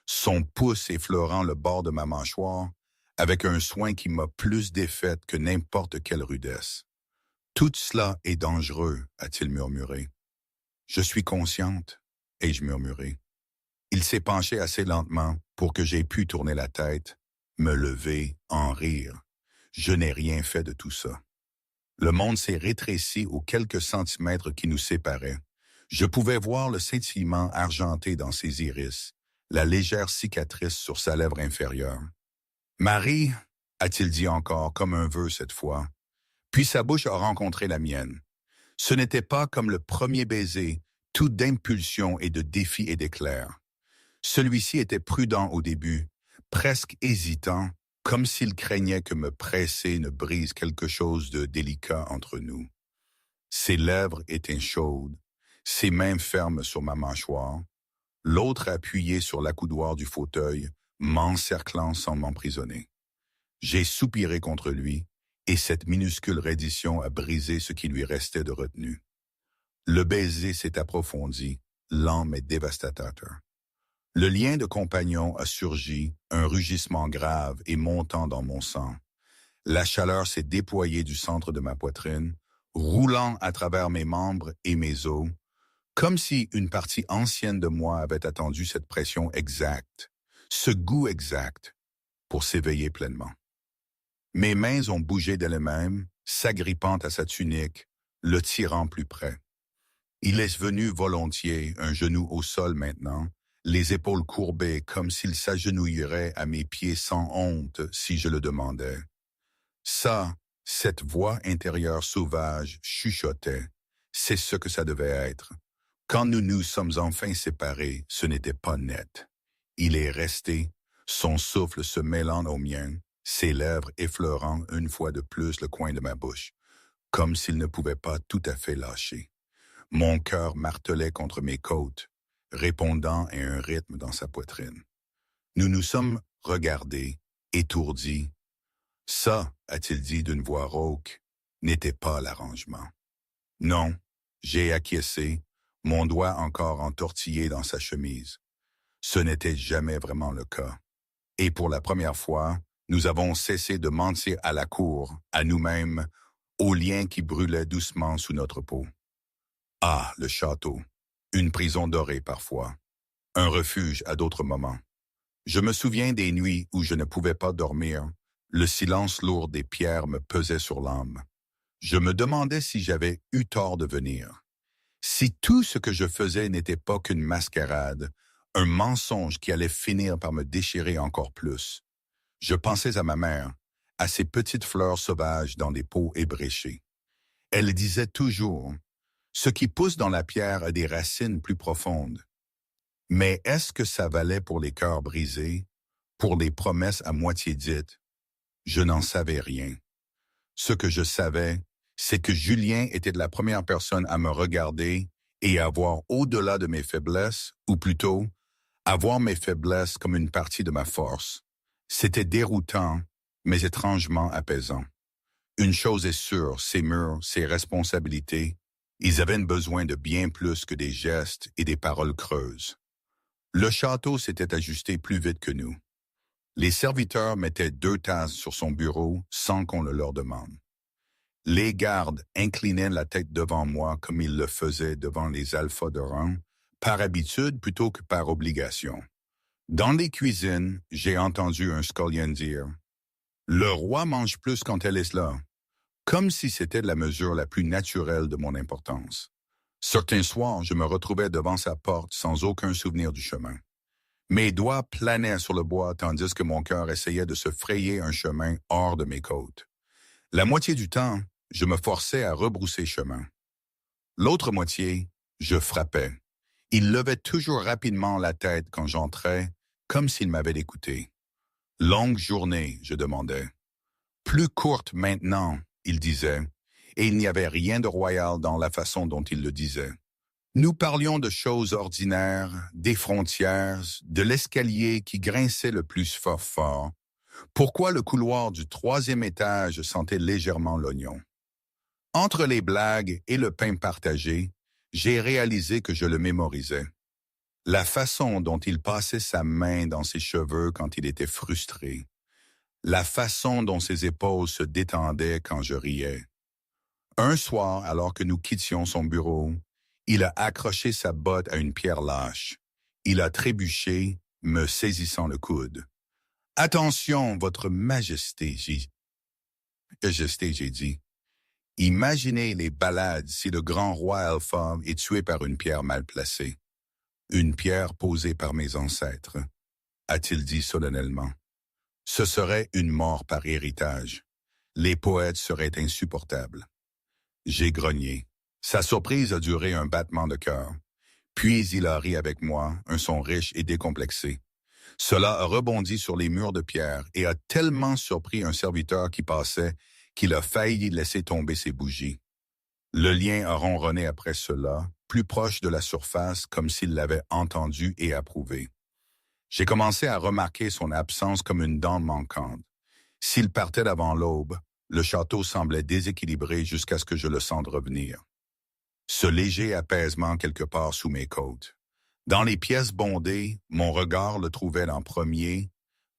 son pouce effleurant le bord de ma mâchoire, avec un soin qui m'a plus défaite que n'importe quelle rudesse. Tout cela est dangereux, a-t-il murmuré. Je suis consciente, ai-je murmuré. Il s'est penché assez lentement pour que j'aie pu tourner la tête, me lever, en rire. Je n'ai rien fait de tout ça. Le monde s'est rétréci aux quelques centimètres qui nous séparaient. Je pouvais voir le scintillement argenté dans ses iris, la légère cicatrice sur sa lèvre inférieure. « Marie » a-t-il dit encore, comme un vœu cette fois. Puis sa bouche a rencontré la mienne. Ce n'était pas comme le premier baiser, tout d'impulsion et de défi et d'éclair. Celui-ci était prudent au début, presque hésitant, comme s'il craignait que me presser ne brise quelque chose de délicat entre nous. Ses lèvres étaient chaudes, ses mains fermes sur ma mâchoire, l'autre appuyée sur l'accoudoir du fauteuil, m'encerclant sans m'emprisonner. J'ai soupiré contre lui, et cette minuscule reddition a brisé ce qui lui restait de retenue. Le baiser s'est approfondi, lent mais dévastateur. Le lien de compagnon a surgi, un rugissement grave et montant dans mon sang. La chaleur s'est déployée du centre de ma poitrine, roulant à travers mes membres et mes os, comme si une partie ancienne de moi avait attendu cette pression exacte, ce goût exact, pour s'éveiller pleinement. Mes mains ont bougé d'elles-mêmes, s'agrippant à sa tunique, le tirant plus près. Il est venu volontiers, un genou au sol maintenant, les épaules courbées comme s'il s'agenouillerait à mes pieds sans honte si je le demandais. Ça, cette voix intérieure sauvage chuchotait, c'est ce que ça devait être. Quand nous nous sommes enfin séparés, ce n'était pas net. Il est resté, son souffle se mêlant au mien, ses lèvres effleurant une fois de plus le coin de ma bouche, comme s'il ne pouvait pas tout à fait lâcher. Mon cœur martelait contre mes côtes, répondant à un rythme dans sa poitrine. Nous nous sommes regardés, étourdis. Ça, a-t-il dit d'une voix rauque, n'était pas l'arrangement. Non, j'ai acquiescé, mon doigt encore entortillé dans sa chemise. Ce n'était jamais vraiment le cas. Et pour la première fois, nous avons cessé de mentir à la cour, à nous-mêmes, aux liens qui brûlaient doucement sous notre peau. Ah, le château, une prison dorée parfois, un refuge à d'autres moments. Je me souviens des nuits où je ne pouvais pas dormir, le silence lourd des pierres me pesait sur l'âme. Je me demandais si j'avais eu tort de venir. Si tout ce que je faisais n'était pas qu'une mascarade, un mensonge qui allait finir par me déchirer encore plus. Je pensais à ma mère, à ces petites fleurs sauvages dans des pots ébréchés. Elle disait toujours, « Ce qui pousse dans la pierre a des racines plus profondes. » Mais est-ce que ça valait pour les cœurs brisés, pour les promesses à moitié dites? Je n'en savais rien. Ce que je savais, c'est que Julien était la première personne à me regarder et à voir au-delà de mes faiblesses, ou plutôt, à voir mes faiblesses comme une partie de ma force. C'était déroutant, mais étrangement apaisant. Une chose est sûre, ses murs, ses responsabilités, Ils avaient besoin de bien plus que des gestes et des paroles creuses. Le château s'était ajusté plus vite que nous. Les serviteurs mettaient 2 tasses sur son bureau sans qu'on le leur demande. Les gardes inclinaient la tête devant moi comme ils le faisaient devant les alphas de rang, par habitude plutôt que par obligation. Dans les cuisines, j'ai entendu un scullion dire « Le roi mange plus quand elle est là », comme si c'était la mesure la plus naturelle de mon importance. Certains soirs, je me retrouvais devant sa porte sans aucun souvenir du chemin. Mes doigts planaient sur le bois tandis que mon cœur essayait de se frayer un chemin hors de mes côtes. La moitié du temps, je me forçais à rebrousser chemin. L'autre moitié, je frappais. Il levait toujours rapidement la tête quand j'entrais, comme s'il m'avait écouté. « Longue journée », je demandais. « Plus courte maintenant », il disait, et il n'y avait rien de royal dans la façon dont il le disait. Nous parlions de choses ordinaires, des frontières, de l'escalier qui grinçait le plus fort. Pourquoi le couloir du 3e étage sentait légèrement l'oignon? Entre les blagues et le pain partagé, j'ai réalisé que je le mémorisais. La façon dont il passait sa main dans ses cheveux quand il était frustré. La façon dont ses épaules se détendaient quand je riais. Un soir, alors que nous quittions son bureau, il a accroché sa botte à une pierre lâche. Il a trébuché, me saisissant le coude. « Attention, votre majesté, j'ai dit. Imaginez les balades si le grand roi Alpha est tué par une pierre mal placée. Une pierre posée par mes ancêtres, a-t-il dit solennellement. Ce serait une mort par héritage. Les poètes seraient insupportables. J'ai grogné. Sa surprise a duré un battement de cœur. Puis il a ri avec moi, un son riche et décomplexé. Cela a rebondi sur les murs de pierre et a tellement surpris un serviteur qui passait qu'il a failli laisser tomber ses bougies. Le lien a ronronné après cela, plus proche de la surface, comme s'il l'avait entendu et approuvé. J'ai commencé à remarquer son absence comme une dent manquante. S'il partait d'avant l'aube, le château semblait déséquilibré jusqu'à ce que je le sente revenir. Ce léger apaisement quelque part sous mes côtes. Dans les pièces bondées, mon regard le trouvait en premier,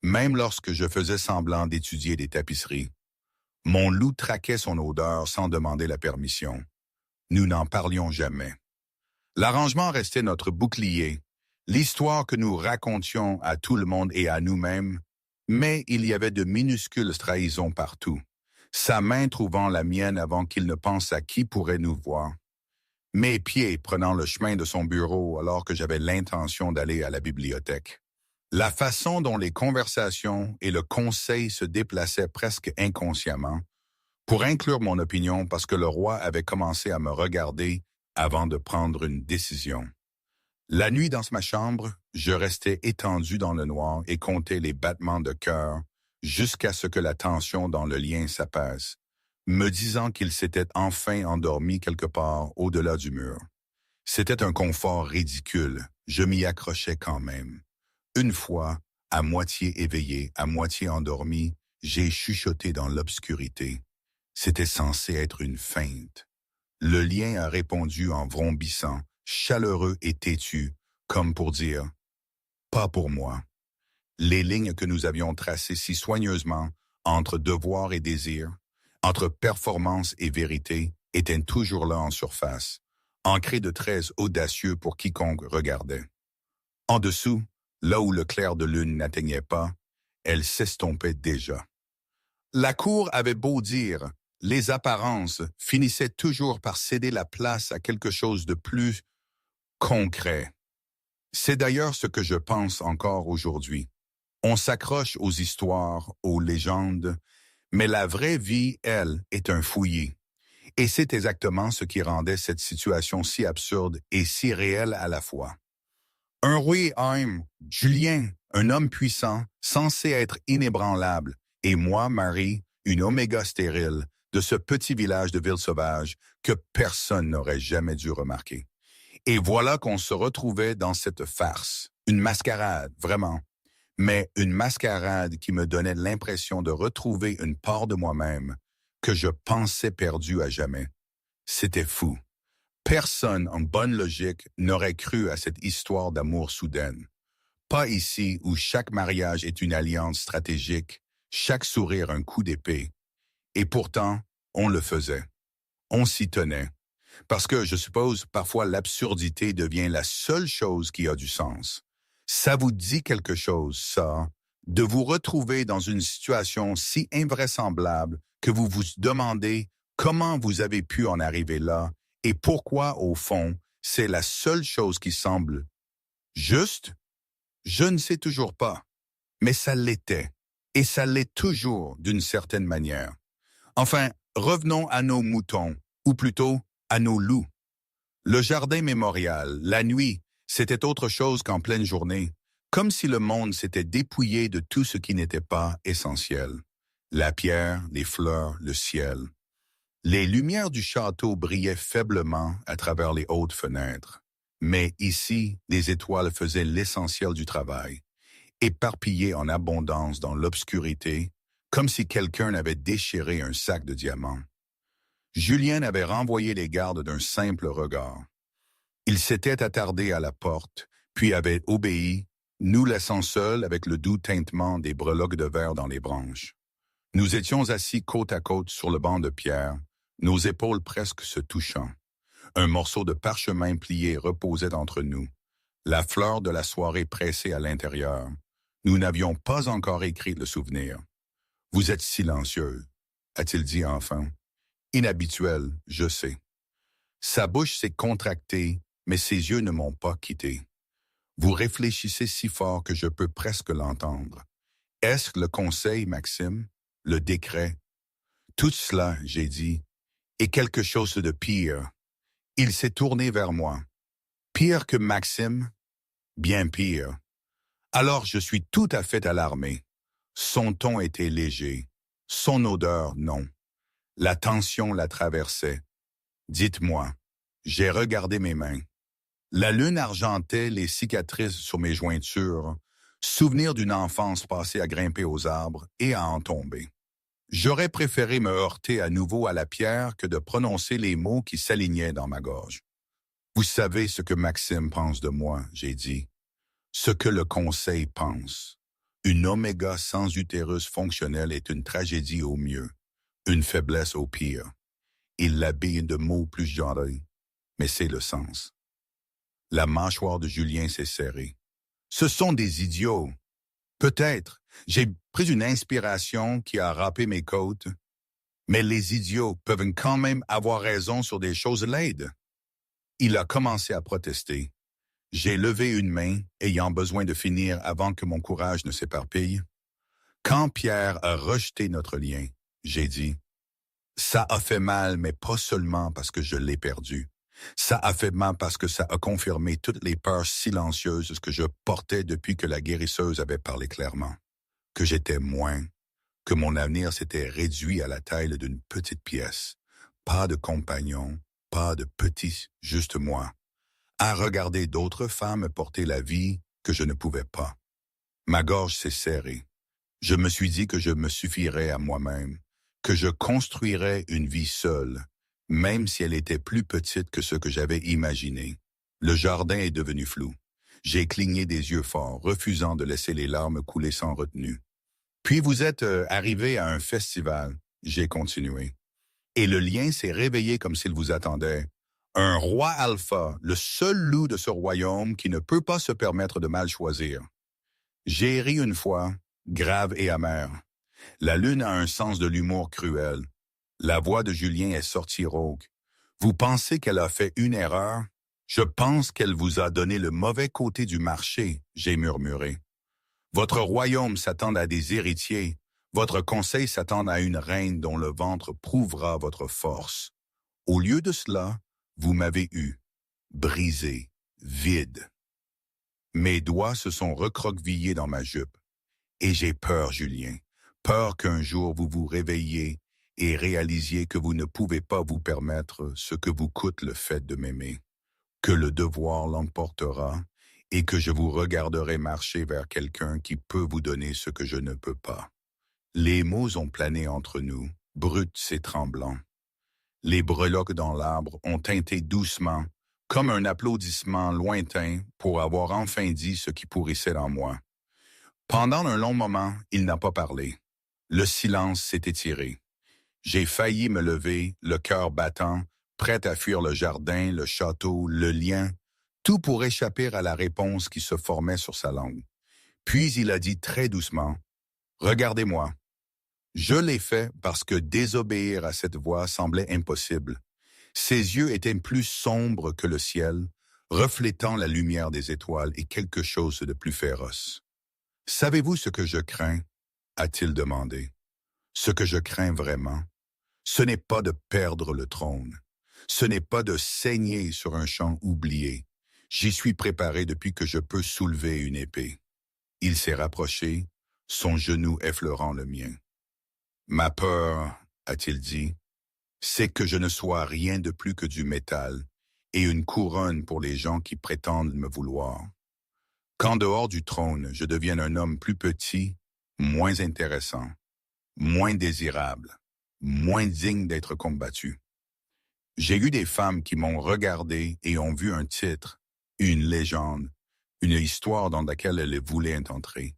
même lorsque je faisais semblant d'étudier des tapisseries. Mon loup traquait son odeur sans demander la permission. Nous n'en parlions jamais. L'arrangement restait notre bouclier, l'histoire que nous racontions à tout le monde et à nous-mêmes, mais il y avait de minuscules trahisons partout, sa main trouvant la mienne avant qu'il ne pense à qui pourrait nous voir. Mes pieds prenant le chemin de son bureau alors que j'avais l'intention d'aller à la bibliothèque. La façon dont les conversations et le conseil se déplaçaient presque inconsciemment, pour inclure mon opinion parce que le roi avait commencé à me regarder avant de prendre une décision. La nuit dans ma chambre, je restais étendu dans le noir et comptais les battements de cœur jusqu'à ce que la tension dans le lien s'apaise, me disant qu'il s'était enfin endormi quelque part au-delà du mur. C'était un confort ridicule, je m'y accrochais quand même. Une fois, à moitié éveillé, à moitié endormi, j'ai chuchoté dans l'obscurité. C'était censé être une feinte. Le lien a répondu en vrombissant, chaleureux et têtu, comme pour dire « pas pour moi ». Les lignes que nous avions tracées si soigneusement entre devoir et désir, entre performance et vérité, étaient toujours là en surface, ancrées de traits audacieux pour quiconque regardait. En dessous, là où le clair de lune n'atteignait pas, elle s'estompait déjà. La cour avait beau dire, les apparences finissaient toujours par céder la place à quelque chose de plus concret. C'est d'ailleurs ce que je pense encore aujourd'hui. On s'accroche aux histoires, aux légendes, mais la vraie vie, elle, est un fouillis. Et c'est exactement ce qui rendait cette situation si absurde et si réelle à la fois. Un Rueheim, Julien, un homme puissant, censé être inébranlable, et moi, Marie, une oméga stérile, de ce petit village de ville sauvage que personne n'aurait jamais dû remarquer. Et voilà qu'on se retrouvait dans cette farce, une mascarade, vraiment, mais une mascarade qui me donnait l'impression de retrouver une part de moi-même que je pensais perdue à jamais. C'était fou. Personne en bonne logique n'aurait cru à cette histoire d'amour soudaine. Pas ici où chaque mariage est une alliance stratégique, chaque sourire un coup d'épée. Et pourtant, on le faisait. On s'y tenait. Parce que, je suppose, parfois l'absurdité devient la seule chose qui a du sens. Ça vous dit quelque chose, ça, de vous retrouver dans une situation si invraisemblable que vous vous demandez comment vous avez pu en arriver là et pourquoi, au fond, c'est la seule chose qui semble juste? Je ne sais toujours pas, mais ça l'était, et ça l'est toujours d'une certaine manière. Enfin, revenons à nos moutons, ou plutôt à nos loups. Le jardin mémorial, la nuit, c'était autre chose qu'en pleine journée, comme si le monde s'était dépouillé de tout ce qui n'était pas essentiel. La pierre, les fleurs, le ciel. Les lumières du château brillaient faiblement à travers les hautes fenêtres. Mais ici, les étoiles faisaient l'essentiel du travail, éparpillées en abondance dans l'obscurité, comme si quelqu'un avait déchiré un sac de diamants. Julien avait renvoyé les gardes d'un simple regard. Il s'était attardé à la porte, puis avait obéi, nous laissant seuls avec le doux tintement des breloques de verre dans les branches. Nous étions assis côte à côte sur le banc de pierre, nos épaules presque se touchant. Un morceau de parchemin plié reposait entre nous, la fleur de la soirée pressée à l'intérieur. Nous n'avions pas encore écrit le souvenir. « Vous êtes silencieux », a-t-il dit enfin. Inhabituel, je sais. Sa bouche s'est contractée, mais ses yeux ne m'ont pas quitté. Vous réfléchissez si fort que je peux presque l'entendre. Est-ce le conseil, Maxime? Le décret? Tout cela, j'ai dit, et quelque chose de pire. Il s'est tourné vers moi. Pire que Maxime? Bien pire. Alors je suis tout à fait alarmé. Son ton était léger. Son odeur, non. La tension la traversait. Dites-moi, j'ai regardé mes mains. La lune argentait les cicatrices sur mes jointures, souvenir d'une enfance passée à grimper aux arbres et à en tomber. J'aurais préféré me heurter à nouveau à la pierre que de prononcer les mots qui s'alignaient dans ma gorge. Vous savez ce que Maxime pense de moi, j'ai dit. Ce que le conseil pense. Une oméga sans utérus fonctionnel est une tragédie au mieux, une faiblesse au pire. Il l'habille de mots plus genrés, mais c'est le sens. La mâchoire de Julien s'est serrée. Ce sont des idiots. Peut-être, j'ai pris une inspiration qui a râpé mes côtes, mais les idiots peuvent quand même avoir raison sur des choses laides. Il a commencé à protester. J'ai levé une main, ayant besoin de finir avant que mon courage ne s'éparpille. Quand Pierre a rejeté notre lien, j'ai dit, « Ça a fait mal, mais pas seulement parce que je l'ai perdu. Ça a fait mal parce que ça a confirmé toutes les peurs silencieuses que je portais depuis que la guérisseuse avait parlé clairement. Que j'étais moins, que mon avenir s'était réduit à la taille d'une petite pièce. Pas de compagnon, pas de petit, juste moi. À regarder d'autres femmes porter la vie que je ne pouvais pas. Ma gorge s'est serrée. Je me suis dit que je me suffirais à moi-même, que je construirais une vie seule, même si elle était plus petite que ce que j'avais imaginé. Le jardin est devenu flou. J'ai cligné des yeux forts, refusant de laisser les larmes couler sans retenue. Puis vous êtes arrivé à un festival, j'ai continué. Et le lien s'est réveillé comme s'il vous attendait. Un roi alpha, le seul loup de ce royaume qui ne peut pas se permettre de mal choisir. J'ai ri une fois, grave et amer. La lune a un sens de l'humour cruel. La voix de Julien est sortie rauque. Vous pensez qu'elle a fait une erreur? Je pense qu'elle vous a donné le mauvais côté du marché, j'ai murmuré. Votre royaume s'attend à des héritiers. Votre conseil s'attend à une reine dont le ventre prouvera votre force. Au lieu de cela, vous m'avez eu, brisé, vide. Mes doigts se sont recroquevillés dans ma jupe. Et j'ai peur, Julien. Peur qu'un jour vous vous réveilliez et réalisiez que vous ne pouvez pas vous permettre ce que vous coûte le fait de m'aimer. Que le devoir l'emportera et que je vous regarderai marcher vers quelqu'un qui peut vous donner ce que je ne peux pas. Les mots ont plané entre nous, bruts et tremblants. Les breloques dans l'arbre ont tinté doucement, comme un applaudissement lointain pour avoir enfin dit ce qui pourrissait en moi. Pendant un long moment, il n'a pas parlé. Le silence s'est étiré. J'ai failli me lever, le cœur battant, prêt à fuir le jardin, le château, le lien, tout pour échapper à la réponse qui se formait sur sa langue. Puis il a dit très doucement, « Regardez-moi. » Je l'ai fait parce que désobéir à cette voix semblait impossible. Ses yeux étaient plus sombres que le ciel, reflétant la lumière des étoiles et quelque chose de plus féroce. « Savez-vous ce que je crains ?» a-t-il demandé. « Ce que je crains vraiment, ce n'est pas de perdre le trône. Ce n'est pas de saigner sur un champ oublié. J'y suis préparé depuis que je peux soulever une épée. » Il s'est rapproché, son genou effleurant le mien. « Ma peur, a-t-il dit, c'est que je ne sois rien de plus que du métal et une couronne pour les gens qui prétendent me vouloir. Qu'en dehors du trône, je devienne un homme plus petit, moins intéressant, moins désirable, moins digne d'être combattu. J'ai eu des femmes qui m'ont regardé et ont vu un titre, une légende, une histoire dans laquelle elles voulaient entrer.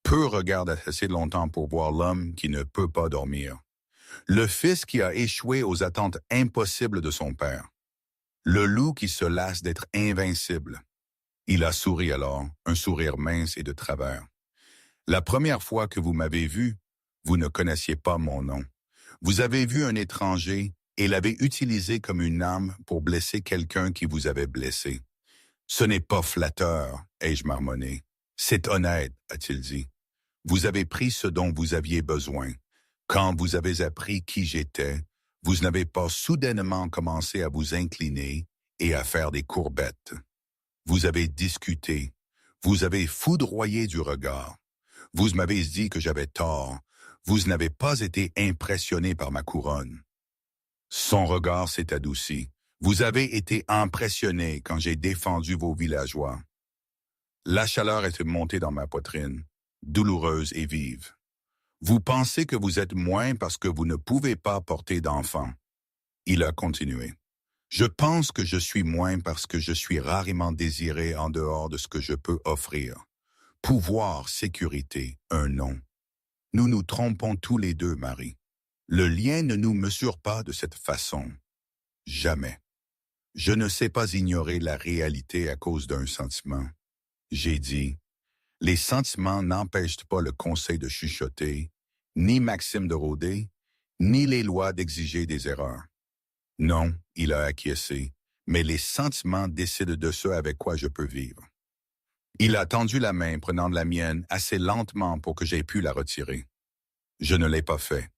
Peu regardent assez longtemps pour voir l'homme qui ne peut pas dormir. Le fils qui a échoué aux attentes impossibles de son père. Le loup qui se lasse d'être invincible. Il a souri alors, un sourire mince et de travers. La première fois que vous m'avez vu, vous ne connaissiez pas mon nom. Vous avez vu un étranger et l'avez utilisé comme une arme pour blesser quelqu'un qui vous avait blessé. Ce n'est pas flatteur, ai-je marmonné. C'est honnête, a-t-il dit. Vous avez pris ce dont vous aviez besoin. Quand vous avez appris qui j'étais, vous n'avez pas soudainement commencé à vous incliner et à faire des courbettes. Vous avez discuté, vous avez foudroyé du regard. Vous m'avez dit que j'avais tort, vous n'avez pas été impressionné par ma couronne. Son regard s'est adouci. Vous avez été impressionné quand j'ai défendu vos villageois. La chaleur est montée dans ma poitrine, douloureuse et vive. Vous pensez que vous êtes moins parce que vous ne pouvez pas porter d'enfant. Il a continué. Je pense que je suis moins parce que je suis rarement désiré en dehors de ce que je peux offrir. Pouvoir, sécurité, un nom. Nous nous trompons tous les deux, Marie. Le lien ne nous mesure pas de cette façon. Jamais. Je ne sais pas ignorer la réalité à cause d'un sentiment. J'ai dit, les sentiments n'empêchent pas le conseil de chuchoter, ni Maxime de rôder, ni les lois d'exiger des erreurs. Non, il a acquiescé, mais les sentiments décident de ce avec quoi je peux vivre. Il a tendu la main prenant la mienne assez lentement pour que j'aie pu la retirer. Je ne l'ai pas fait.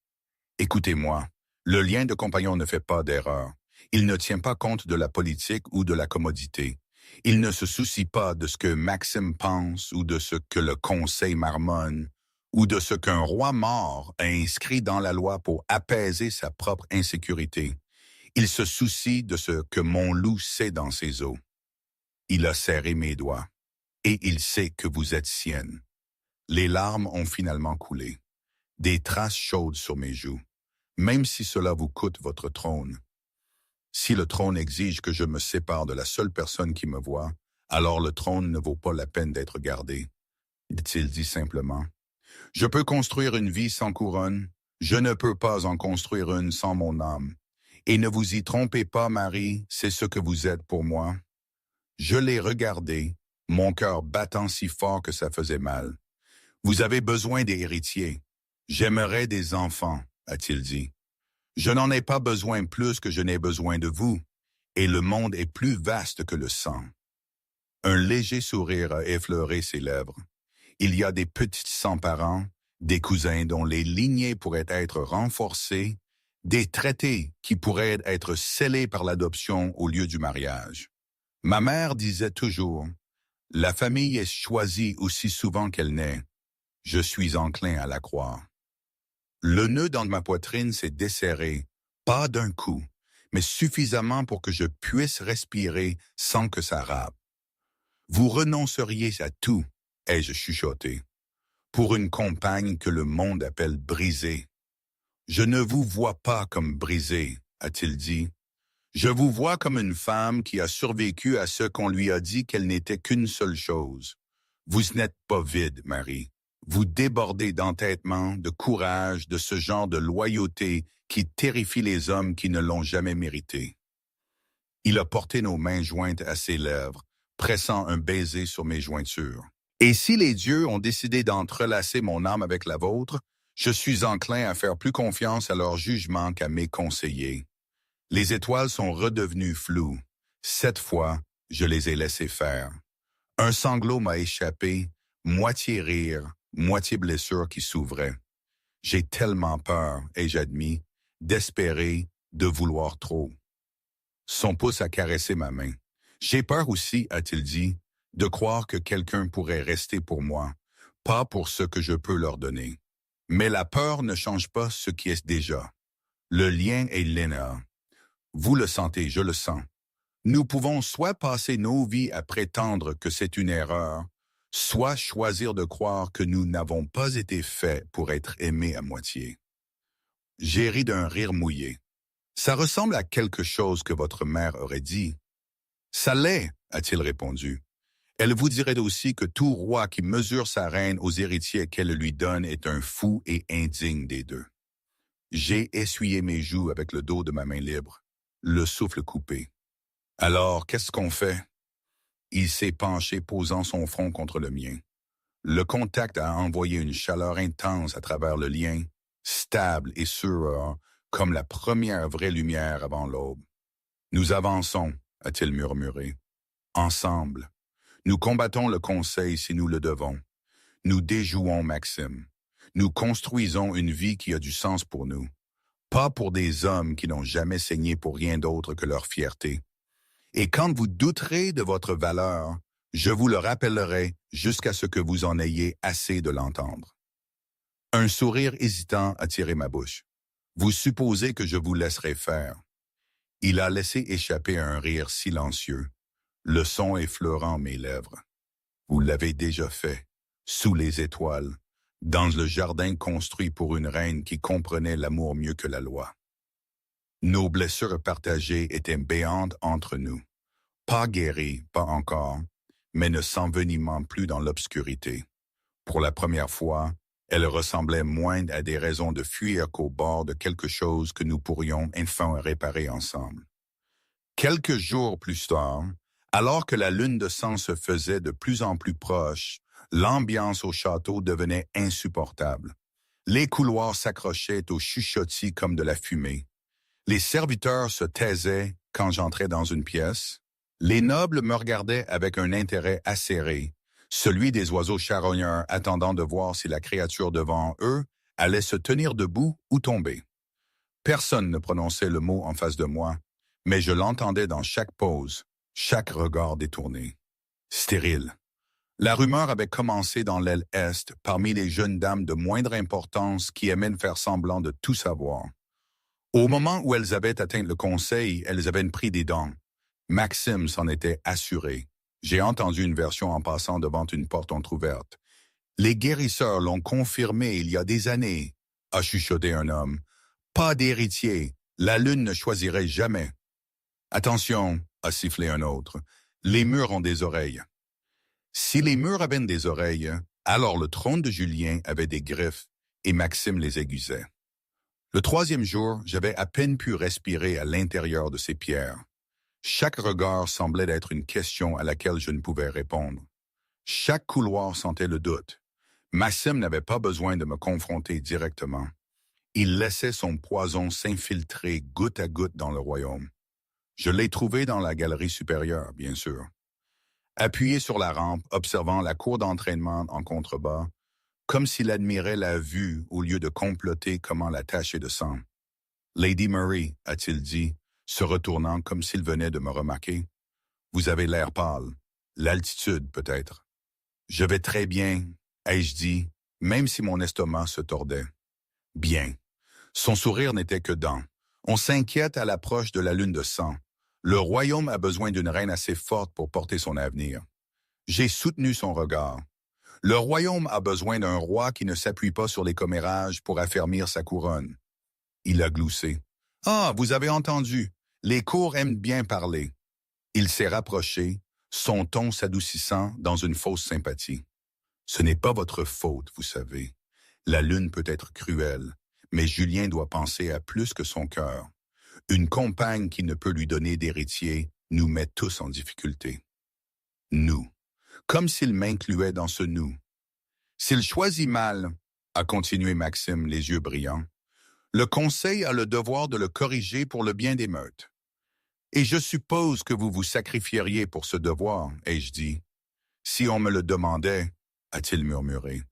Écoutez-moi, le lien de compagnon ne fait pas d'erreur. Il ne tient pas compte de la politique ou de la commodité. Il ne se soucie pas de ce que Maxime pense ou de ce que le conseil marmonne ou de ce qu'un roi mort a inscrit dans la loi pour apaiser sa propre insécurité. Il se soucie de ce que mon loup sait dans ses os. Il a serré mes doigts, et il sait que vous êtes sienne. Les larmes ont finalement coulé, des traces chaudes sur mes joues, même si cela vous coûte votre trône. Si le trône exige que je me sépare de la seule personne qui me voit, alors le trône ne vaut pas la peine d'être gardé, a-t-il dit simplement. Je peux construire une vie sans couronne, je ne peux pas en construire une sans mon âme. Et ne vous y trompez pas, Marie, c'est ce que vous êtes pour moi. Je l'ai regardé, mon cœur battant si fort que ça faisait mal. Vous avez besoin des héritiers. J'aimerais des enfants, a-t-il dit. Je n'en ai pas besoin plus que je n'ai besoin de vous, et le monde est plus vaste que le sang. Un léger sourire a effleuré ses lèvres. Il y a des petits sans-parents, des cousins dont les lignées pourraient être renforcées, des traités qui pourraient être scellés par l'adoption au lieu du mariage. Ma mère disait toujours, « La famille est choisie aussi souvent qu'elle naît. » Je suis enclin à la croire. Le nœud dans ma poitrine s'est desserré, pas d'un coup, mais suffisamment pour que je puisse respirer sans que ça râpe. Vous renonceriez à tout, ai-je chuchoté, pour une compagne que le monde appelle brisée. Je ne vous vois pas comme brisée, a-t-il dit. Je vous vois comme une femme qui a survécu à ce qu'on lui a dit qu'elle n'était qu'une seule chose. Vous n'êtes pas vide, Marie. Vous débordez d'entêtement, de courage, de ce genre de loyauté qui terrifie les hommes qui ne l'ont jamais mérité. Il a porté nos mains jointes à ses lèvres, pressant un baiser sur mes jointures. Et si les dieux ont décidé d'entrelacer mon âme avec la vôtre, je suis enclin à faire plus confiance à leur jugement qu'à mes conseillers. Les étoiles sont redevenues floues. Cette fois, je les ai laissées faire. Un sanglot m'a échappé, moitié rire, moitié blessure qui s'ouvrait. J'ai tellement peur, ai-je admis, d'espérer, de vouloir trop. Son pouce a caressé ma main. J'ai peur aussi, a-t-il dit, de croire que quelqu'un pourrait rester pour moi, pas pour ce que je peux leur donner. Mais la peur ne change pas ce qui est déjà. Le lien est linéaire. Vous le sentez, je le sens. Nous pouvons soit passer nos vies à prétendre que c'est une erreur, soit choisir de croire que nous n'avons pas été faits pour être aimés à moitié. J'ai ri d'un rire mouillé. Ça ressemble à quelque chose que votre mère aurait dit. Ça l'est, a-t-il répondu. Elle vous dirait aussi que tout roi qui mesure sa reine aux héritiers qu'elle lui donne est un fou et indigne des deux. J'ai essuyé mes joues avec le dos de ma main libre, le souffle coupé. Alors, qu'est-ce qu'on fait? Il s'est penché, posant son front contre le mien. Le contact a envoyé une chaleur intense à travers le lien, stable et sûr, comme la première vraie lumière avant l'aube. Nous avançons, a-t-il murmuré. Ensemble. Nous combattons le conseil si nous le devons. Nous déjouons Maxime. Nous construisons une vie qui a du sens pour nous. Pas pour des hommes qui n'ont jamais saigné pour rien d'autre que leur fierté. Et quand vous douterez de votre valeur, je vous le rappellerai jusqu'à ce que vous en ayez assez de l'entendre. Un sourire hésitant a tiré ma bouche. Vous supposez que je vous laisserai faire. Il a laissé échapper un rire silencieux, le son effleurant mes lèvres. Vous l'avez déjà fait, sous les étoiles, dans le jardin construit pour une reine qui comprenait l'amour mieux que la loi. Nos blessures partagées étaient béantes entre nous. Pas guéries, pas encore, mais ne s'envenimant plus dans l'obscurité. Pour la première fois, elles ressemblaient moins à des raisons de fuir qu'au bord de quelque chose que nous pourrions enfin réparer ensemble. Quelques jours plus tard, alors que la lune de sang se faisait de plus en plus proche, l'ambiance au château devenait insupportable. Les couloirs s'accrochaient aux chuchotis comme de la fumée. Les serviteurs se taisaient quand j'entrais dans une pièce. Les nobles me regardaient avec un intérêt acéré, celui des oiseaux charogneurs attendant de voir si la créature devant eux allait se tenir debout ou tomber. Personne ne prononçait le mot en face de moi, mais je l'entendais dans chaque pause, chaque regard détourné. Stérile. La rumeur avait commencé dans l'aile est parmi les jeunes dames de moindre importance qui aimaient faire semblant de tout savoir. Au moment où elles avaient atteint le conseil, elles avaient pris des dents. Maxime s'en était assuré. J'ai entendu une version en passant devant une porte entr'ouverte. Les guérisseurs l'ont confirmé il y a des années, a chuchoté un homme. Pas d'héritier. La lune ne choisirait jamais. Attention, a sifflé un autre. Les murs ont des oreilles. Si les murs avaient des oreilles, alors le trône de Julien avait des griffes et Maxime les aiguisait. Le troisième jour, j'avais à peine pu respirer à l'intérieur de ces pierres. Chaque regard semblait être une question à laquelle je ne pouvais répondre. Chaque couloir sentait le doute. Maxime n'avait pas besoin de me confronter directement. Il laissait son poison s'infiltrer goutte à goutte dans le royaume. Je l'ai trouvé dans la galerie supérieure, bien sûr. Appuyé sur la rampe, observant la cour d'entraînement en contrebas, comme s'il admirait la vue au lieu de comploter comment la tacher de sang. « Lady Murray », a-t-il dit, se retournant comme s'il venait de me remarquer. « Vous avez l'air pâle. L'altitude, peut-être. »« Je vais très bien, » ai-je dit, même si mon estomac se tordait. « Bien. » Son sourire n'était que dents. On s'inquiète à l'approche de la lune de sang. Le royaume a besoin d'une reine assez forte pour porter son avenir. J'ai soutenu son regard. Le royaume a besoin d'un roi qui ne s'appuie pas sur les commérages pour affermir sa couronne. Il a gloussé. Ah, vous avez entendu. Les cours aiment bien parler. Il s'est rapproché, son ton s'adoucissant dans une fausse sympathie. Ce n'est pas votre faute, vous savez. La lune peut être cruelle, mais Julien doit penser à plus que son cœur. Une compagne qui ne peut lui donner d'héritier nous met tous en difficulté. Nous. Comme s'il m'incluait dans ce nous. S'il choisit mal, a continué Maxime, les yeux brillants, le conseil a le devoir de le corriger pour le bien des meutes. Et je suppose que vous vous sacrifieriez pour ce devoir, ai-je dit. Si on me le demandait, a-t-il murmuré,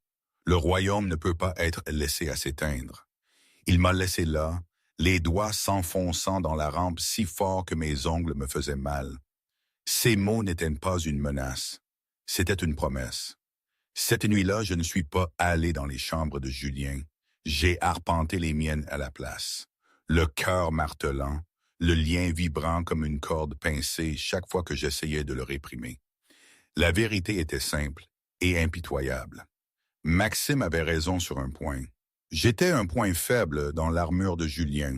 le royaume ne peut pas être laissé à s'éteindre. Il m'a laissé là, les doigts s'enfonçant dans la rampe si fort que mes ongles me faisaient mal. Ces mots n'étaient pas une menace, c'était une promesse. Cette nuit-là, je ne suis pas allé dans les chambres de Julien. J'ai arpenté les miennes à la place. Le cœur martelant, le lien vibrant comme une corde pincée chaque fois que j'essayais de le réprimer. La vérité était simple et impitoyable. Maxime avait raison sur un point. J'étais un point faible dans l'armure de Julien,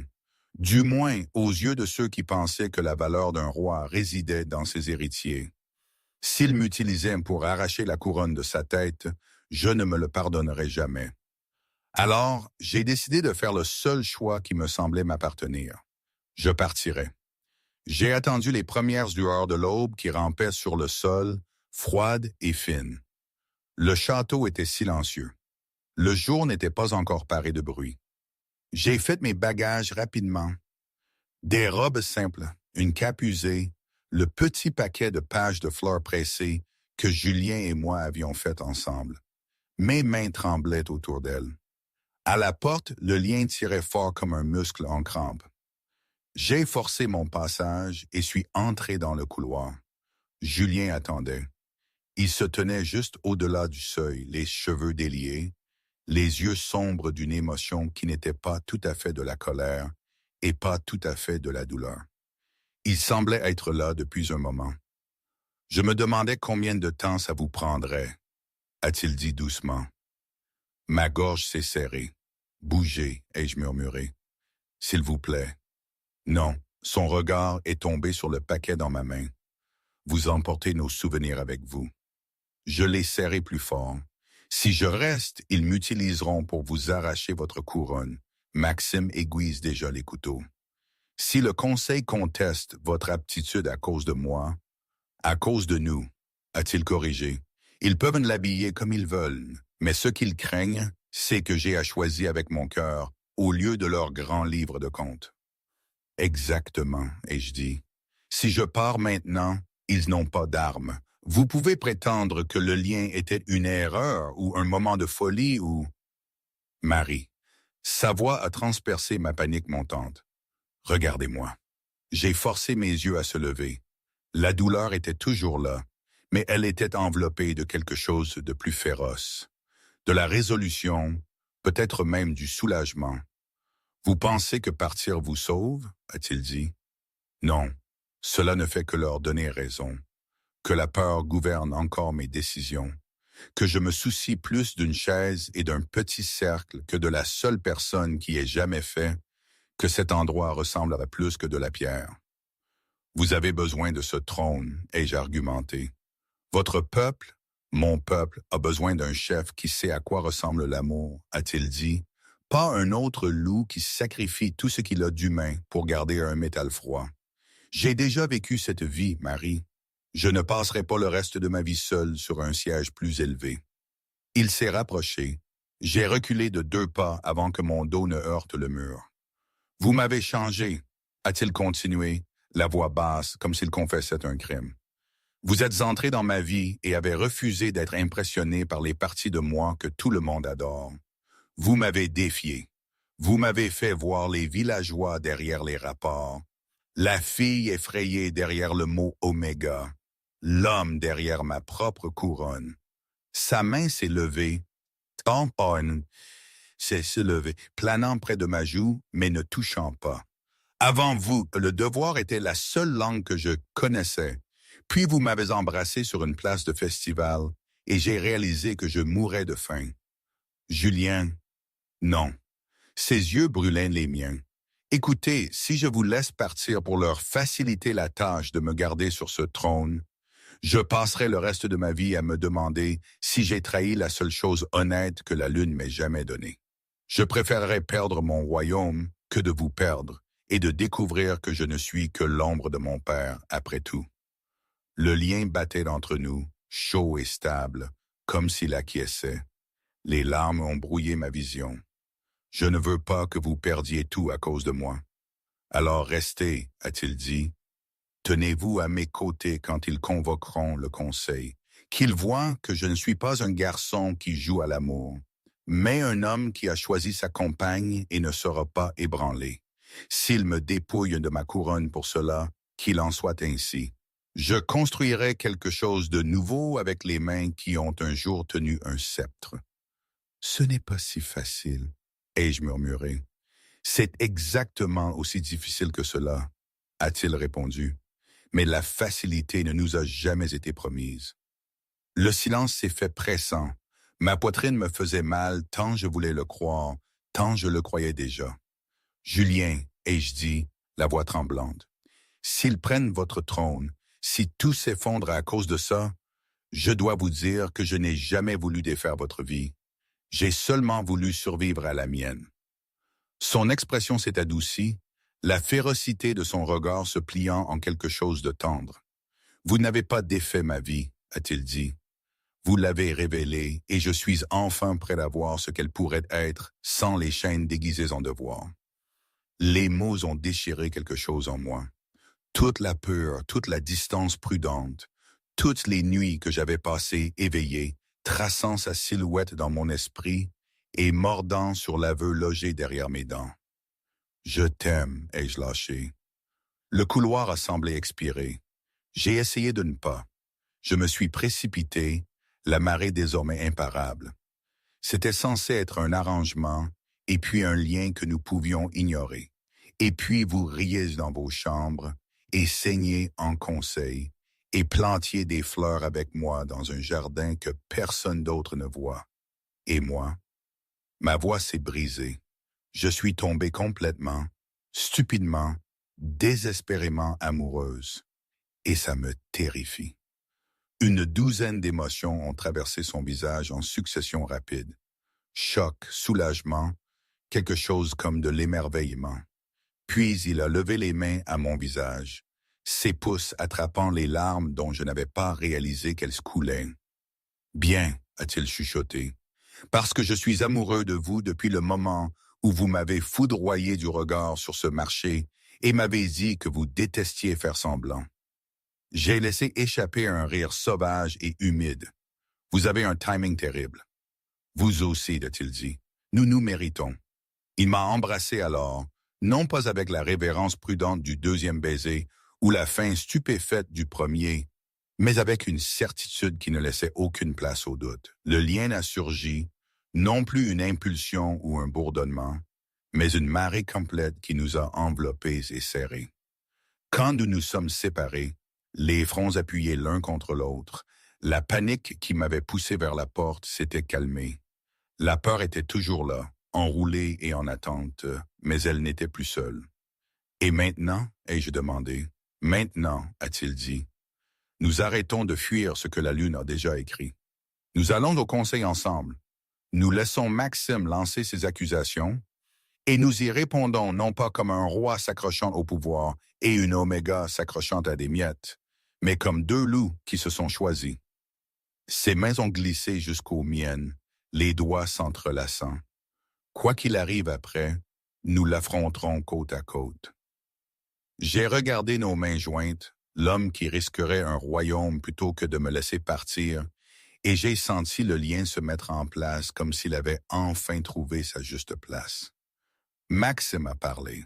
du moins aux yeux de ceux qui pensaient que la valeur d'un roi résidait dans ses héritiers. S'il m'utilisait pour arracher la couronne de sa tête, je ne me le pardonnerais jamais. Alors, j'ai décidé de faire le seul choix qui me semblait m'appartenir. Je partirais. J'ai attendu les premières lueurs de l'aube qui rampaient sur le sol, froides et fines. Le château était silencieux. Le jour n'était pas encore paré de bruit. J'ai fait mes bagages rapidement. Des robes simples, une cape usée, le petit paquet de pages de fleurs pressées que Julien et moi avions fait ensemble. Mes mains tremblaient autour d'elle. À la porte, le lien tirait fort comme un muscle en crampe. J'ai forcé mon passage et suis entré dans le couloir. Julien attendait. Il se tenait juste au-delà du seuil, les cheveux déliés, les yeux sombres d'une émotion qui n'était pas tout à fait de la colère et pas tout à fait de la douleur. Il semblait être là depuis un moment. Je me demandais combien de temps ça vous prendrait, a-t-il dit doucement. Ma gorge s'est serrée. Bougez, ai-je murmuré. S'il vous plaît. Non, son regard est tombé sur le paquet dans ma main. Vous emportez nos souvenirs avec vous. Je l'ai serré plus fort. Si je reste, ils m'utiliseront pour vous arracher votre couronne. Maxime aiguise déjà les couteaux. Si le conseil conteste votre aptitude à cause de moi, à cause de nous, a-t-il corrigé, ils peuvent l'habiller comme ils veulent, mais ce qu'ils craignent, c'est que j'ai à choisir avec mon cœur au lieu de leur grand livre de comptes. Exactement, ai-je dit. Si je pars maintenant, ils n'ont pas d'armes. Vous pouvez prétendre que le lien était une erreur ou un moment de folie ou... Marie, sa voix a transpercé ma panique montante. Regardez-moi. J'ai forcé mes yeux à se lever. La douleur était toujours là, mais elle était enveloppée de quelque chose de plus féroce. De la résolution, peut-être même du soulagement. Vous pensez que partir vous sauve, a-t-il dit. Non, cela ne fait que leur donner raison. Que la peur gouverne encore mes décisions, que je me soucie plus d'une chaise et d'un petit cercle que de la seule personne qui ait jamais fait, que cet endroit ressemble à plus que de la pierre. Vous avez besoin de ce trône, ai-je argumenté. Votre peuple, mon peuple, a besoin d'un chef qui sait à quoi ressemble l'amour, a-t-il dit, pas un autre loup qui sacrifie tout ce qu'il a d'humain pour garder un métal froid. J'ai déjà vécu cette vie, Marie. Je ne passerai pas le reste de ma vie seul sur un siège plus élevé. Il s'est rapproché. J'ai reculé de 2 pas avant que mon dos ne heurte le mur. Vous m'avez changé, a-t-il continué, la voix basse comme s'il confessait un crime. Vous êtes entré dans ma vie et avez refusé d'être impressionné par les parties de moi que tout le monde adore. Vous m'avez défié. Vous m'avez fait voir les villageois derrière les rapports, la fille effrayée derrière le mot oméga, l'homme derrière ma propre couronne. Sa main s'est levée, s'est levée, planant près de ma joue, mais ne touchant pas. Avant vous, le devoir était la seule langue que je connaissais. Puis vous m'avez embrassé sur une place de festival, et j'ai réalisé que je mourais de faim. Julien, non. Ses yeux brûlaient les miens. Écoutez, si je vous laisse partir pour leur faciliter la tâche de me garder sur ce trône, je passerai le reste de ma vie à me demander si j'ai trahi la seule chose honnête que la Lune m'ait jamais donnée. Je préférerais perdre mon royaume que de vous perdre et de découvrir que je ne suis que l'ombre de mon père après tout. Le lien battait entre nous, chaud et stable, comme s'il acquiesçait. Les larmes ont brouillé ma vision. Je ne veux pas que vous perdiez tout à cause de moi. Alors restez, a-t-il dit. Tenez-vous à mes côtés quand ils convoqueront le conseil. Qu'ils voient que je ne suis pas un garçon qui joue à l'amour, mais un homme qui a choisi sa compagne et ne sera pas ébranlé. S'il me dépouille de ma couronne pour cela, qu'il en soit ainsi. Je construirai quelque chose de nouveau avec les mains qui ont un jour tenu un sceptre. Ce n'est pas si facile, ai-je murmuré. C'est exactement aussi difficile que cela, a-t-il répondu. Mais la facilité ne nous a jamais été promise. Le silence s'est fait pressant. Ma poitrine me faisait mal tant je voulais le croire, tant je le croyais déjà. Julien, ai-je dit, la voix tremblante, s'ils prennent votre trône, si tout s'effondre à cause de ça, je dois vous dire que je n'ai jamais voulu défaire votre vie. J'ai seulement voulu survivre à la mienne. Son expression s'est adoucie, la férocité de son regard se pliant en quelque chose de tendre. Vous n'avez pas défait ma vie, a-t-il dit. Vous l'avez révélée et je suis enfin prêt à voir ce qu'elle pourrait être sans les chaînes déguisées en devoir. Les mots ont déchiré quelque chose en moi. Toute la peur, toute la distance prudente, toutes les nuits que j'avais passées éveillées, traçant sa silhouette dans mon esprit et mordant sur l'aveu logé derrière mes dents. Je t'aime, ai-je lâché. Le couloir a semblé expirer. J'ai essayé de ne pas. Je me suis précipité, la marée désormais imparable. C'était censé être un arrangement, et puis un lien que nous pouvions ignorer. Et puis vous riez dans vos chambres, et saignez en conseil, et plantiez des fleurs avec moi dans un jardin que personne d'autre ne voit. Et moi, ma voix s'est brisée. Je suis tombée complètement, stupidement, désespérément amoureuse. Et ça me terrifie. Une douzaine d'émotions ont traversé son visage en succession rapide. Choc, soulagement, quelque chose comme de l'émerveillement. Puis il a levé les mains à mon visage, ses pouces attrapant les larmes dont je n'avais pas réalisé qu'elles coulaient. « Bien, a-t-il chuchoté, parce que je suis amoureux de vous depuis le moment où vous m'avez foudroyé du regard sur ce marché et m'avez dit que vous détestiez faire semblant. » J'ai laissé échapper un rire sauvage et humide. « Vous avez un timing terrible. »« Vous aussi, a-t-il dit. Nous nous méritons. » Il m'a embrassé alors, non pas avec la révérence prudente du deuxième baiser ou la faim stupéfaite du premier, mais avec une certitude qui ne laissait aucune place au doute. Le lien a surgi, non plus une impulsion ou un bourdonnement, mais une marée complète qui nous a enveloppés et serrés. Quand nous nous sommes séparés, les fronts appuyés l'un contre l'autre, la panique qui m'avait poussé vers la porte s'était calmée. La peur était toujours là, enroulée et en attente, mais elle n'était plus seule. « Et maintenant ?» ai-je demandé. « Maintenant » a-t-il dit. « Nous arrêtons de fuir ce que la Lune a déjà écrit. Nous allons au conseil ensemble. Nous laissons Maxime lancer ses accusations et nous y répondons non pas comme un roi s'accrochant au pouvoir et une oméga s'accrochant à des miettes, mais comme deux loups qui se sont choisis. » Ses mains ont glissé jusqu'aux miennes, les doigts s'entrelaçant. Quoi qu'il arrive après, nous l'affronterons côte à côte. J'ai regardé nos mains jointes, l'homme qui risquerait un royaume plutôt que de me laisser partir, et j'ai senti le lien se mettre en place comme s'il avait enfin trouvé sa juste place. Maxime a parlé.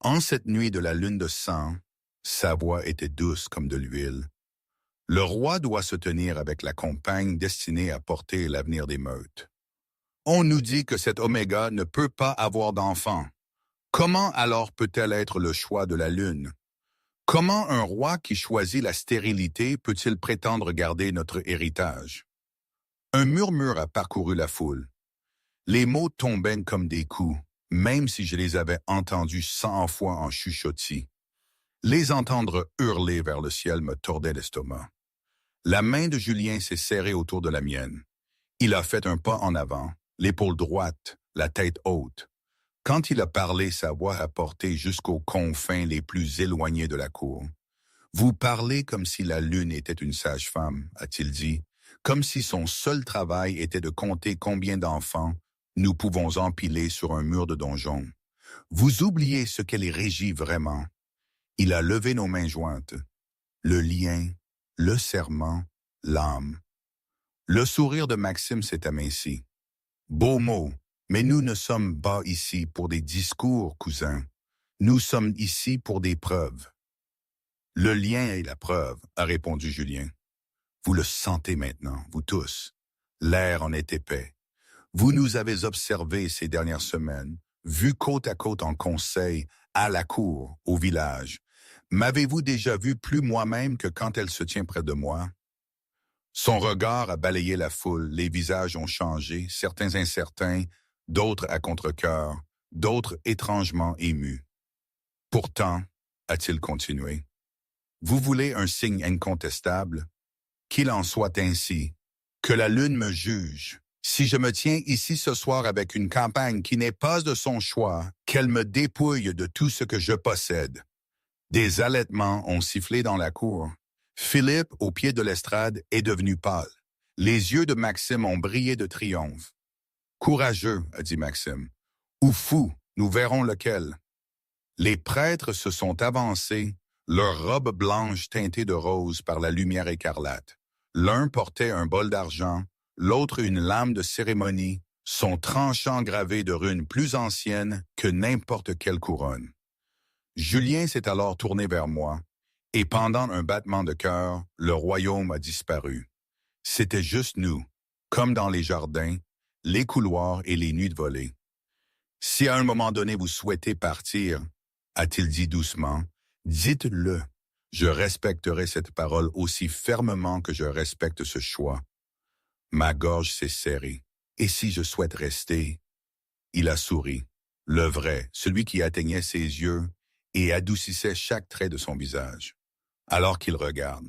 En cette nuit de la lune de sang, sa voix était douce comme de l'huile. Le roi doit se tenir avec la compagne destinée à porter l'avenir des meutes. On nous dit que cette oméga ne peut pas avoir d'enfant. Comment alors peut-elle être le choix de la lune? Comment un roi qui choisit la stérilité peut-il prétendre garder notre héritage? Un murmure a parcouru la foule. Les mots tombaient comme des coups. même si je les avais entendus 100 fois en chuchotis. Les entendre hurler vers le ciel me tordait l'estomac. La main de Julien s'est serrée autour de la mienne. Il a fait un pas en avant, l'épaule droite, la tête haute. Quand il a parlé, sa voix a porté jusqu'aux confins les plus éloignés de la cour. « Vous parlez comme si la lune était une sage-femme, a-t-il dit, comme si son seul travail était de compter combien d'enfants nous pouvons empiler sur un mur de donjon. Vous oubliez ce qu'elle régit vraiment. » Il a levé nos mains jointes. Le lien, le serment, l'âme. Le sourire de Maxime s'est aminci. Beau mot, mais nous ne sommes pas ici pour des discours, cousin. Nous sommes ici pour des preuves. Le lien est la preuve, a répondu Julien. Vous le sentez maintenant, vous tous. L'air en est épais. Vous nous avez observés ces dernières semaines, vus côte à côte en conseil, à la cour, au village. M'avez-vous déjà vu plus moi-même que quand elle se tient près de moi? Son regard a balayé la foule, les visages ont changé, certains incertains, d'autres à contre-cœur, d'autres étrangement émus. Pourtant, a-t-il continué, vous voulez un signe incontestable? Qu'il en soit ainsi, que la lune me juge. Si je me tiens ici ce soir avec une campagne qui n'est pas de son choix, qu'elle me dépouille de tout ce que je possède. Des halètements ont sifflé dans la cour. Philippe, au pied de l'estrade, est devenu pâle. Les yeux de Maxime ont brillé de triomphe. « Courageux, a dit Maxime. Ou fou, nous verrons lequel. » Les prêtres se sont avancés, leurs robes blanches teintées de rose par la lumière écarlate. L'un portait un bol d'argent, l'autre une lame de cérémonie, son tranchant gravé de runes plus anciennes que n'importe quelle couronne. Julien s'est alors tourné vers moi, et pendant un battement de cœur, le royaume a disparu. C'était juste nous, comme dans les jardins, les couloirs et les nuits de volée. Si à un moment donné vous souhaitez partir, a-t-il dit doucement, dites-le. Je respecterai cette parole aussi fermement que je respecte ce choix. Ma gorge s'est serrée. Et si je souhaite rester? Il a souri. Le vrai, celui qui atteignait ses yeux et adoucissait chaque trait de son visage. Alors qu'il regarde.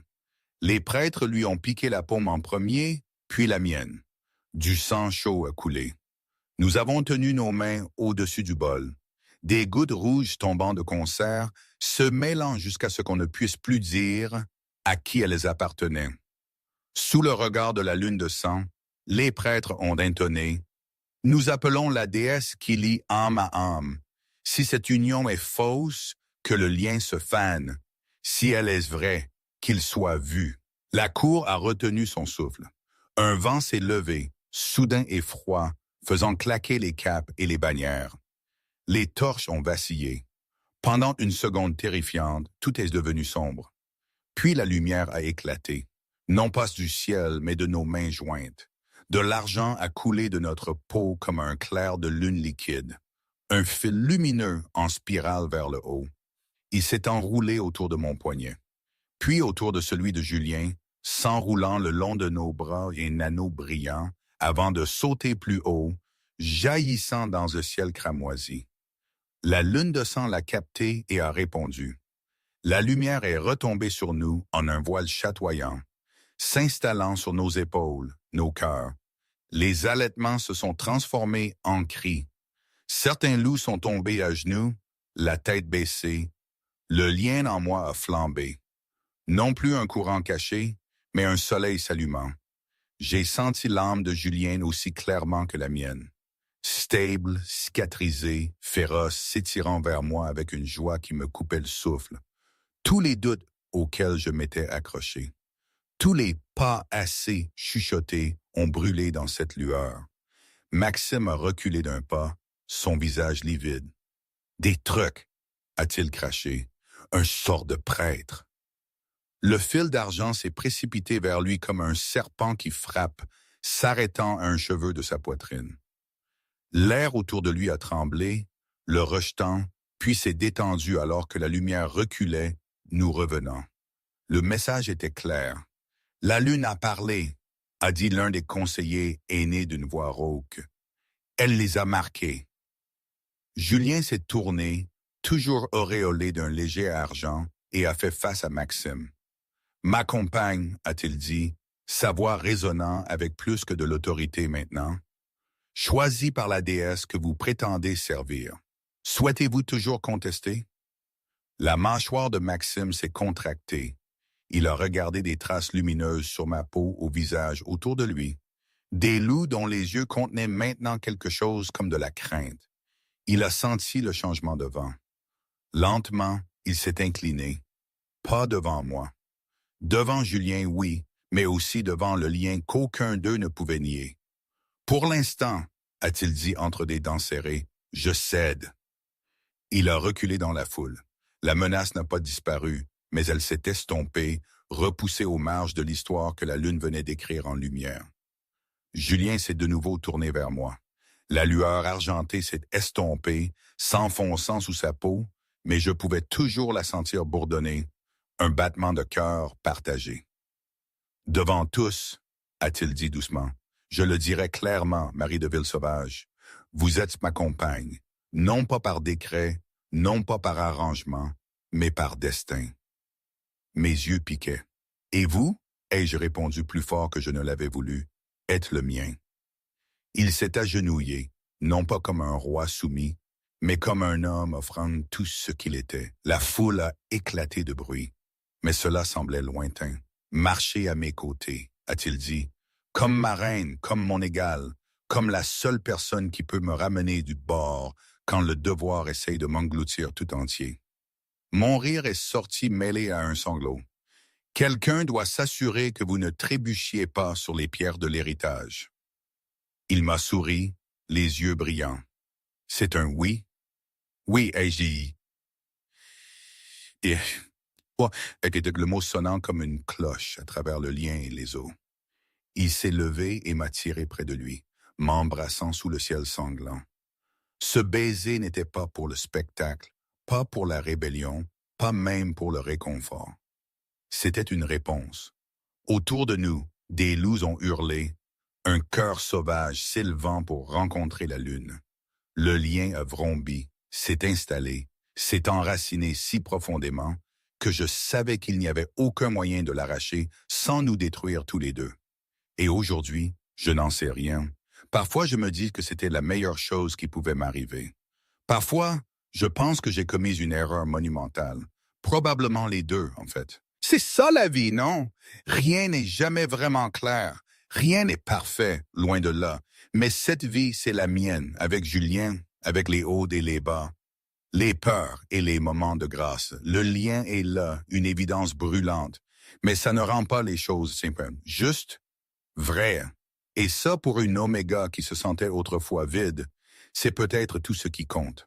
Les prêtres lui ont piqué la paume en premier, puis la mienne. Du sang chaud a coulé. Nous avons tenu nos mains au-dessus du bol. Des gouttes rouges tombant de concert, se mêlant jusqu'à ce qu'on ne puisse plus dire à qui elles appartenaient. Sous le regard de la lune de sang, les prêtres ont intonné « Nous appelons la déesse qui lie âme à âme. Si cette union est fausse, que le lien se fane. Si elle est vraie, qu'il soit vu. » La cour a retenu son souffle. Un vent s'est levé, soudain et froid, faisant claquer les capes et les bannières. Les torches ont vacillé. Pendant une seconde terrifiante, tout est devenu sombre. Puis la lumière a éclaté, non pas du ciel, mais de nos mains jointes. De l'argent a coulé de notre peau comme un clair de lune liquide. Un fil lumineux en spirale vers le haut. Il s'est enroulé autour de mon poignet, puis autour de celui de Julien, s'enroulant le long de nos bras et un anneau brillant, avant de sauter plus haut, jaillissant dans le ciel cramoisi. La lune de sang l'a capté et a répondu. La lumière est retombée sur nous en un voile chatoyant, s'installant sur nos épaules, nos cœurs. Les halètements se sont transformés en cris. Certains loups sont tombés à genoux, la tête baissée. Le lien en moi a flambé. Non plus un courant caché, mais un soleil s'allumant. J'ai senti l'âme de Julien aussi clairement que la mienne. Stable, cicatrisé, féroce, s'étirant vers moi avec une joie qui me coupait le souffle. Tous les doutes auxquels je m'étais accroché, tous les pas assez chuchotés ont brûlé dans cette lueur. Maxime a reculé d'un pas, son visage livide. « Des trucs !» a-t-il craché. « Un sort de prêtre !» Le fil d'argent s'est précipité vers lui comme un serpent qui frappe, s'arrêtant à un cheveu de sa poitrine. L'air autour de lui a tremblé, le rejetant, puis s'est détendu alors que la lumière reculait, nous revenant. Le message était clair. « La lune a parlé », a dit l'un des conseillers aînés d'une voix rauque. « Elle les a marqués. » Julien s'est tourné, toujours auréolé d'un léger argent, et a fait face à Maxime. Ma compagne, a-t-il dit, sa voix résonnant avec plus que de l'autorité maintenant, choisie par la déesse que vous prétendez servir. Souhaitez-vous toujours contester? La mâchoire de Maxime s'est contractée. Il a regardé des traces lumineuses sur ma peau au visage autour de lui, des loups dont les yeux contenaient maintenant quelque chose comme de la crainte. Il a senti le changement de vent. Lentement, il s'est incliné. Pas devant moi. Devant Julien, oui, mais aussi devant le lien qu'aucun d'eux ne pouvait nier. Pour l'instant, a-t-il dit entre des dents serrées, je cède. Il a reculé dans la foule. La menace n'a pas disparu, mais elle s'est estompée, repoussée aux marges de l'histoire que la lune venait d'écrire en lumière. Julien s'est de nouveau tourné vers moi. La lueur argentée s'est estompée, s'enfonçant sous sa peau, mais je pouvais toujours la sentir bourdonner, un battement de cœur partagé. Devant tous, a-t-il dit doucement, je le dirai clairement, Marie de Villesauvage, vous êtes ma compagne, non pas par décret, non pas par arrangement, mais par destin. Mes yeux piquaient. Et vous, ai-je répondu plus fort que je ne l'avais voulu, êtes le mien. Il s'est agenouillé, non pas comme un roi soumis, mais comme un homme offrant tout ce qu'il était. La foule a éclaté de bruit, mais cela semblait lointain. Marchez à mes côtés, a-t-il dit, comme ma reine, comme mon égal, comme la seule personne qui peut me ramener du bord quand le devoir essaye de m'engloutir tout entier. Mon rire est sorti mêlé à un sanglot. Quelqu'un doit s'assurer que vous ne trébuchiez pas sur les pierres de l'héritage. Il m'a souri, les yeux brillants. C'est un oui? Oui, ai-je dit. Et était le mot sonnant comme une cloche à travers le lien et les eaux. Il s'est levé et m'a tiré près de lui, m'embrassant sous le ciel sanglant. Ce baiser n'était pas pour le spectacle, pas pour la rébellion, pas même pour le réconfort. C'était une réponse. Autour de nous, des loups ont hurlé, un cœur sauvage s'élevant pour rencontrer la lune. Le lien a vrombi, s'est installé, s'est enraciné si profondément que je savais qu'il n'y avait aucun moyen de l'arracher sans nous détruire tous les deux. Et aujourd'hui, je n'en sais rien. Parfois, je me dis que c'était la meilleure chose qui pouvait m'arriver. Parfois, je pense que j'ai commis une erreur monumentale. Probablement les deux, en fait. C'est ça la vie, non? Rien n'est jamais vraiment clair. Rien n'est parfait, loin de là. Mais cette vie, c'est la mienne, avec Julien, avec les hauts et les bas. Les peurs et les moments de grâce. Le lien est là, une évidence brûlante. Mais ça ne rend pas les choses simples. Juste, vrai. Et ça, pour une oméga qui se sentait autrefois vide, c'est peut-être tout ce qui compte.